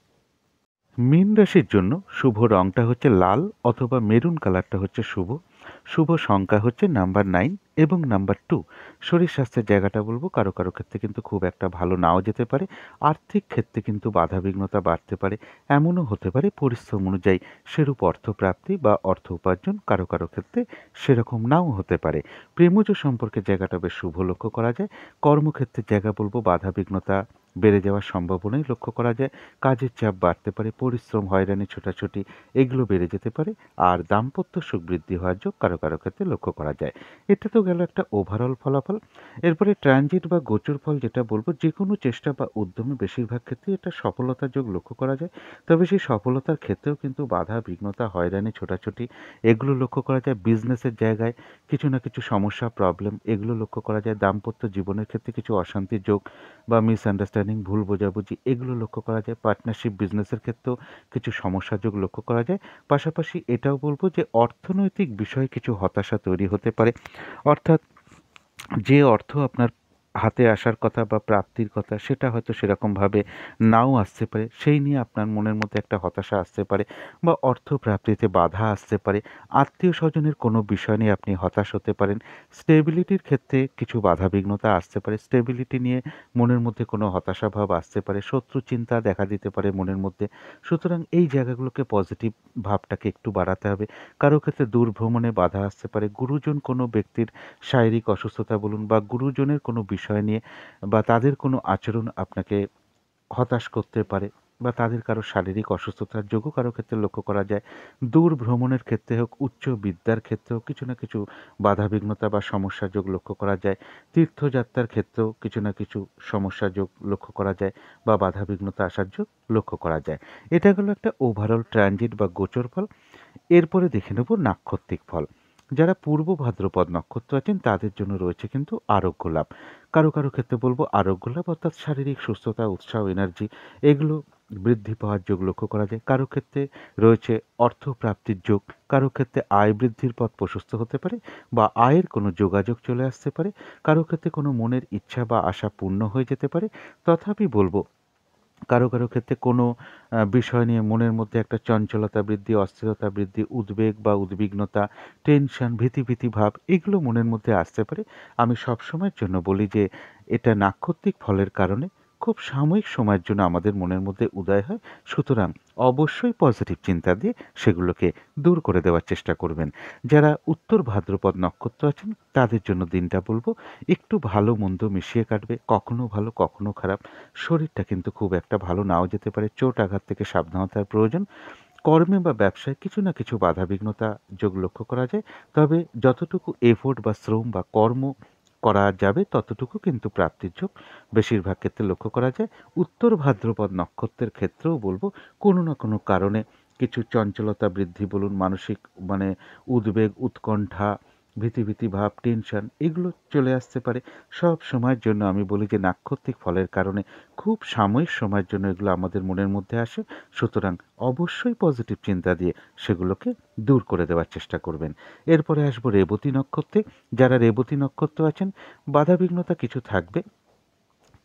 মীন রাশির জন্য শুভ রংটা হচ্ছে লাল অথবা মেরুন কালারটা হচ্ছে শুভ। শুভ সংখ্যা হচ্ছে নাম্বার 9 এবং নাম্বার 2। শরীর স্বাস্থ্যের জায়গাটা বলবো কারো কারো ক্ষেত্রে কিন্তু খুব একটা ভালো নাও যেতে পারে। আর্থিক ক্ষেত্রে কিন্তু বাধাবিঘ্নতা বাড়তে পারে। এমনও হতে পারে পরিশ্রম অনুযায়ী সেরূপ অর্থপ্রাপ্তি বা অর্থ উপার্জন কারো কারো ক্ষেত্রে সেরকম নাও হতে পারে। প্রেমজ সম্পর্কের জায়গাটা বেশ শুভ লক্ষ্য করা যায়। কর্মক্ষেত্রের জায়গা বলবো বাধাবিঘ্নতা বেড়ে যাওয়ার সম্ভাবনাই লক্ষ্য করা যায়। কাজের চাপ বাড়তে পারে, পরিশ্রম, হয়রানি, ছোটাছুটি এগুলো বেড়ে যেতে পারে। আর দাম্পত্য সুখ বৃদ্ধি হওয়ার যোগ কারো কারো ক্ষেত্রে লক্ষ্য করা যায়। এটা তো গেল একটা ওভারঅল ফলাফল। এরপরে ট্রানজিট বা গোচর ফল যেটা বলবো, যে কোনো চেষ্টা বা উদ্যমে বেশিরভাগ ক্ষেত্রে এটা সফলতার যোগ লক্ষ্য করা যায়। তবে সেই সফলতার ক্ষেত্রেও কিন্তু বাধা বিঘ্নতা, হয়রানি, ছোটাছুটি এগুলো লক্ষ্য করা যায়। বিজনেসের জায়গায় কিছু না কিছু সমস্যা, প্রবলেম এগুলো লক্ষ্য করা যায়। দাম্পত্য জীবনের ক্ষেত্রে কিছু অশান্তির যোগ বা মিসআন্ডারস্ট্যান্ডিং, ভুল বোঝাবুঝি এগুলো লক্ষ্য করা যায়। পার্টনারশিপ বিজনেসের ক্ষেত্রেও কিছু সমস্যার যোগ লক্ষ্য করা যায়। পাশাপাশি এটাও বলবো যে অর্থনৈতিক বিষয়ে কিছু হতাশা তৈরি হতে পারে। অর্থাৎ যে অর্থ আপনার হাতে আসার কথা বা প্রাপ্তির কথা সেটা হয়তো সেরকমভাবে নাও আসতে পারে। সেই নিয়ে আপনার মনের মধ্যে একটা হতাশা আসতে পারে বা অর্থ প্রাপ্তিতে বাধা আসতে পারে। আত্মীয়-স্বজনের কোনো বিষয় নিয়ে আপনি হতাশ হতে পারেন। স্টেবিলিটির ক্ষেত্রে কিছু বাধাবিঘ্নতা আসতে পারে। স্টেবিলিটি নিয়ে মনের মধ্যে কোনো হতাশা ভাব আসতে পারে। শত্রু চিন্তা দেখা দিতে পারে মনের মধ্যে। সুতরাং এই জায়গাগুলোকে পজিটিভ ভাবটাকে একটু বাড়াতে হবে। কারো ক্ষেত্রে দূর ভ্রমণে বাধা আসতে পারে। গুরুজন কোনো ব্যক্তির শারীরিক অসুস্থতা বলুন বা গুরুজনের কোনো বিষয় নিয়ে বা তাদের কোনো আচরণ আপনাকে হতাশ করতে পারে বা তাদের কারো শারীরিক অসুস্থতার যোগও কারো ক্ষেত্রে লক্ষ্য করা যায়। দূর ভ্রমণের ক্ষেত্রে হোক, উচ্চ বিদ্যার ক্ষেত্রেও কিছু না কিছু বাধাবিঘ্নতা বা সমস্যার যোগ লক্ষ্য করা যায়। তীর্থযাত্রার ক্ষেত্রেও কিছু না কিছু সমস্যার যোগ লক্ষ্য করা যায় বা বাধাবিঘ্নতা আসার যোগ লক্ষ্য করা যায়। এটা গেল একটা ওভারঅল ট্রানজিট বা গোচর ফল। এরপরে দেখে নেব নাক্ষত্রিক ফল। যারা পূর্ব ভাদ্রপদ নক্ষত্র আছেন তাদের জন্য রয়েছে কিন্তু আরোগ্য লাভ। কারো কারো ক্ষেত্রে বলবো আরোগ্য লাভ অর্থাৎ শারীরিক সুস্থতা, উৎসাহ, এনার্জি এগুলো বৃদ্ধি পাওয়ার যোগ লক্ষ্য করা যায়। কারো ক্ষেত্রে রয়েছে অর্থ প্রাপ্তির যোগ। কারো ক্ষেত্রে আয় বৃদ্ধির পথ প্রশস্ত হতে পারে বা আয়ের কোনো যোগাযোগ চলে আসতে পারে। কারো ক্ষেত্রে কোনো মনের ইচ্ছা বা আশা পূর্ণ হয়ে যেতে পারে। তথাপি বলবো কারো কারো ক্ষেত্রে কোনো বিষয় নিয়ে মনের মধ্যে একটা চঞ্চলতা বৃদ্ধি, অস্থিরতা বৃদ্ধি, উদ্বেগ বা উদ্বিগ্নতা, টেনশন, ভীতি ভাব এগুলো মনের মধ্যে আসতে পারে। আমি সবসময়ের জন্য বলি যে এটা নাক্ষত্রিক ফলের কারণে খুব সাময়িক সময়ের জন্য আমাদের মনের মধ্যে উদয় হয়। সুতরাং অবশ্যই পজিটিভ চিন্তা দিয়ে সেগুলোকে দূর করে দেওয়ার চেষ্টা করবেন। যারা উত্তর ভাদ্রপদ নক্ষত্র আছেন তাদের জন্য দিনটা বলবো একটু ভালো মন্দ মিশিয়ে কাটবে, কখনো ভালো কখনো খারাপ। শরীরটা কিন্তু খুব একটা ভালো নাও যেতে পারে। চোট আঘাত থেকে সাবধানতার প্রয়োজন। কর্মে বা ব্যবসায় কিছু না কিছু বাধাবিঘ্নতা যোগ লক্ষ্য করা যায়। তবে যতটুকু এফোর্ট বা শ্রম বা কর্ম করা যাবে ততটুকু কিন্তু প্রাপ্তির যোগ বেশিরভাগ ক্ষেত্রে লক্ষ্য করা যায়। উত্তর ভাদ্রপদ নক্ষত্রের ক্ষেত্রেও বলবো কোনো না কোনো কারণে কিছু চঞ্চলতা বৃদ্ধি বলুন, মানসিক মানে উদ্বেগ, উৎকণ্ঠা, ভীতি ভাব, টেনশন এগুলো চলে আসতে পারে। সব সময়ের জন্য আমি বলি যে নাক্ষত্রিক ফলের কারণে খুব সাময়িক সময়ের জন্য এগুলো আমাদের মনের মধ্যে আসে। সুতরাং অবশ্যই পজিটিভ চিন্তা দিয়ে সেগুলোকে দূর করে দেওয়ার চেষ্টা করবেন। এরপরে আসবো রেবতী নক্ষত্রে। যারা রেবতী নক্ষত্র আছেন, বাধাবিঘ্নতা কিছু থাকবে,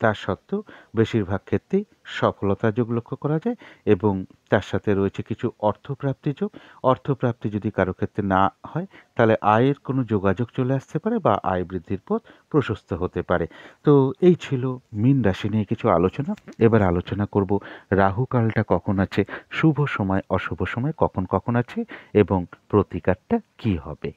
তা সত্ত্বেও বেশিরভাগ ক্ষেত্রেই সফলতার যোগ লক্ষ্য করা যায় এবং তার সাথে রয়েছে কিছু অর্থপ্রাপ্তি যোগ। অর্থপ্রাপ্তি যদি কারো ক্ষেত্রে না হয়, তাহলে আয়ের কোনো যোগাযোগ চলে আসতে পারে বা আয় বৃদ্ধির পথ প্রশস্ত হতে পারে। তো এই ছিল মীন রাশি নিয়ে কিছু আলোচনা। এবার আলোচনা করব রাহু কালটা কখন আছে, শুভ সময় অশুভ সময় কখন আছে এবং প্রতিকারটা কি হবে।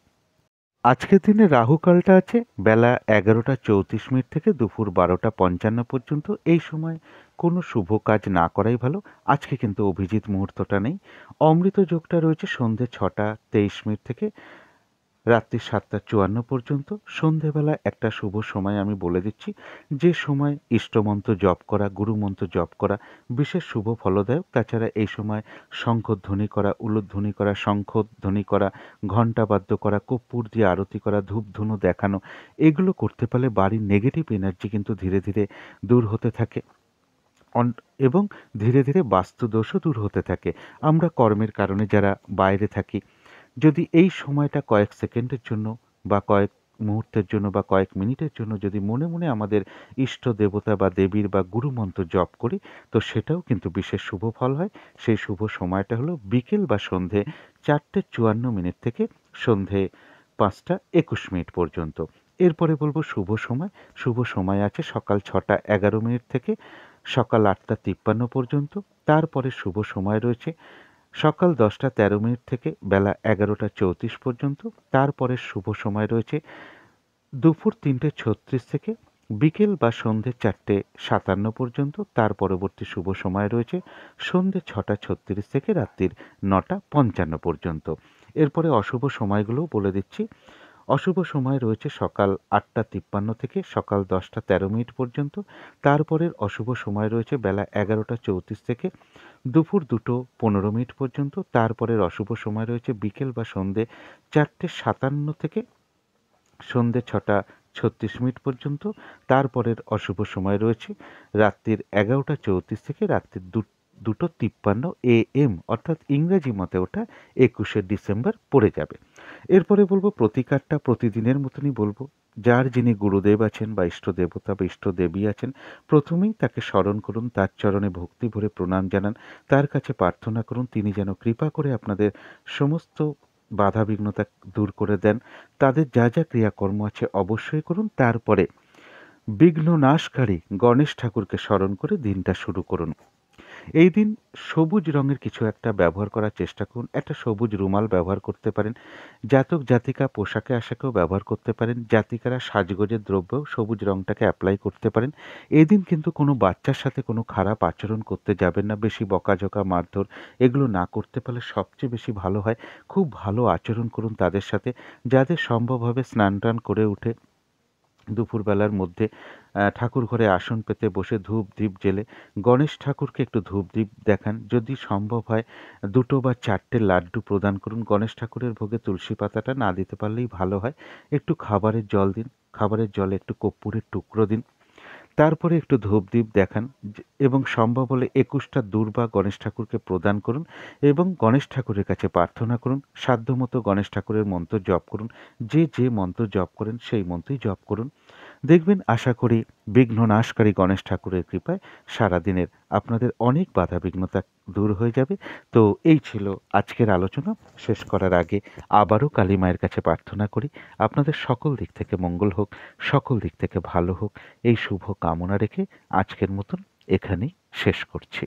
আজকের দিনে রাহু কালটা আছে বেলা 11:34 থেকে দুপুর 12:55 পর্যন্ত। এই সময় কোনো শুভ কাজ না করাই ভালো। আজকে কিন্তু অভিজিৎ মুহূর্তটা নেই। অমৃত যোগটা রয়েছে সন্ধে 6:23 থেকে রাত্রি 7:54 পর্যন্ত। সন্ধেবেলা একটা শুভ সময় আমি বলে দিচ্ছি, যে সময় ইষ্টমন্ত্র জপ করা, গুরুমন্ত্র জপ করা বিশেষ শুভ ফলদায়ক। তাছাড়া এই সময় শঙ্খধ্বনি করা, উলুধ্বনি করা, শঙ্খধ্বনি করা, ঘণ্টাবাদ্য করা, কর্পূর দিয়ে আরতি করা, ধূপধুনো দেখানো, এগুলো করতে পারলে বাড়ির নেগেটিভ এনার্জি কিন্তু ধীরে ধীরে দূর হতে থাকে এবং ধীরে ধীরে বাস্তুদোষও দূর হতে থাকে। আমরা কর্মের কারণে যারা বাইরে থাকি, যদি এই সময়টা কয়েক সেকেন্ডের জন্য বা কয়েক মুহূর্তের জন্য বা কয়েক মিনিটের জন্য যদি মনে মনে আমাদের ইষ্ট দেবতা বা দেবীর বা গুরুমন্ত্র জপ করি, তো সেটাও কিন্তু বিশেষ শুভ ফল হয়। সেই শুভ সময়টা হলো বিকেল বা সন্ধে 4:54 থেকে সন্ধে 5:21 পর্যন্ত। এরপরে বলবো শুভ সময়। শুভ সময় আছে সকাল 6:11 থেকে সকাল 8:53 পর্যন্ত। তারপরে শুভ সময় রয়েছে সকাল 10:13 থেকে বেলা 11:34 পর্যন্ত। তারপরে শুভ সময় রয়েছে দুপুর 3:36 থেকে বিকেল বা সন্ধে 4:57 পর্যন্ত। তার পরবর্তী শুভ সময় রয়েছে সন্ধে 6:36 থেকে রাত্রির 9:55 পর্যন্ত। এরপরে অশুভ সময়গুলোও বলে দিচ্ছি। অশুভ সময় রয়েছে সকাল 8:53 থেকে সকাল 10:13 পর্যন্ত। তারপরের অশুভ সময় রয়েছে বেলা 11:34 থেকে দুপুর 2:15 পর্যন্ত। তারপরের অশুভ সময় রয়েছে বিকেল বা সন্ধে 4:57 থেকে সন্ধে 6:36 পর্যন্ত। তারপরের অশুভ সময় রয়েছে রাত্রির 11:34 থেকে রাত্রির 2:53 AM, অর্থাৎ ইংরেজি মতে ওটা 21শে ডিসেম্বর পড়ে যাবে। এরপরে বলবো প্রতিকারটা প্রতিদিনের মতনই বলবো। যার যিনি গুরুদেব আছেন বা ইষ্ট দেবতা বা ইষ্ট দেবী আছেন, প্রথমেই তাকে স্মরণ করুন, তার চরণে ভক্তি ভরে প্রণাম জানান, তার কাছে প্রার্থনা করুন তিনি যেন কৃপা করে আপনাদের সমস্ত বাধা বিঘ্নতা দূর করে দেন। তাদের যা যা ক্রিয়াকর্ম আছে অবশ্যই করুন। তারপরে বিঘ্ন নাশকারী গণেশ ঠাকুরকে স্মরণ করে দিনটা শুরু করুন। এই দিন সবুজ রঙের কিছু একটা ব্যবহার করার চেষ্টা করুন। একটা সবুজ রুমাল ব্যবহার করতে পারেন। জাতক জাতিকা পোশাকে আশাকেও ব্যবহার করতে পারেন। জাতিকারা সাজগোজের দ্রব্যেও সবুজ রঙটাকে অ্যাপ্লাই করতে পারেন। এদিন কিন্তু কোনো বাচ্চার সাথে কোনো খারাপ আচরণ করতে যাবেন না। বেশি বকাঝকা, মারধর এগুলো না করতে পারলে সবচেয়ে বেশি ভালো হয়। খুব ভালো আচরণ করুন তাদের সাথে। যাদের সম্ভব হবে স্নান টান করে উঠে দুপুরবেলার মধ্যে ঠাকুর ঘরে আসন পেতে বসে ধূপ দ্বীপ জেলে গণেশ ঠাকুরকে একটু ধূপ দ্বীপ দেখান। যদি সম্ভব হয় 2 বা 4টে লাড্ডু প্রদান করুন। গণেশ ঠাকুরের ভোগে তুলসী পাতাটা না দিতে পারলেই ভালো হয়। একটু খাবারের জল দিন, খাবারের জলে একটু কর্পূরের টুকরো দিন। তারপরে একটু ধূপদীপ দেখান এবং সম্ভব হলে 21টা দূর্বা গণেশ ঠাকুরকে প্রদান করুন এবং গণেশ ঠাকুরের কাছে প্রার্থনা করুন। সাধ্যমতো গণেশ ঠাকুরের মন্ত্র জপ করুন। যে মন্ত্র জপ করেন সেই মন্ত্রই জপ করুন। দেখবেন আশা করি বিঘ্ননাশকারী গণেশ ঠাকুরের কৃপায় সারাদিনের আপনাদের অনেক বাধা বিঘ্নতা দূর হয়ে যাবে। তো এই ছিল আজকের আলোচনা। শেষ করার আগে আবারও কালী মায়ের কাছে প্রার্থনা করি আপনাদের সকল দিক থেকে মঙ্গল হোক, সকল দিক থেকে ভালো হোক, এই শুভ কামনা রেখে আজকের মতন এখানেই শেষ করছি।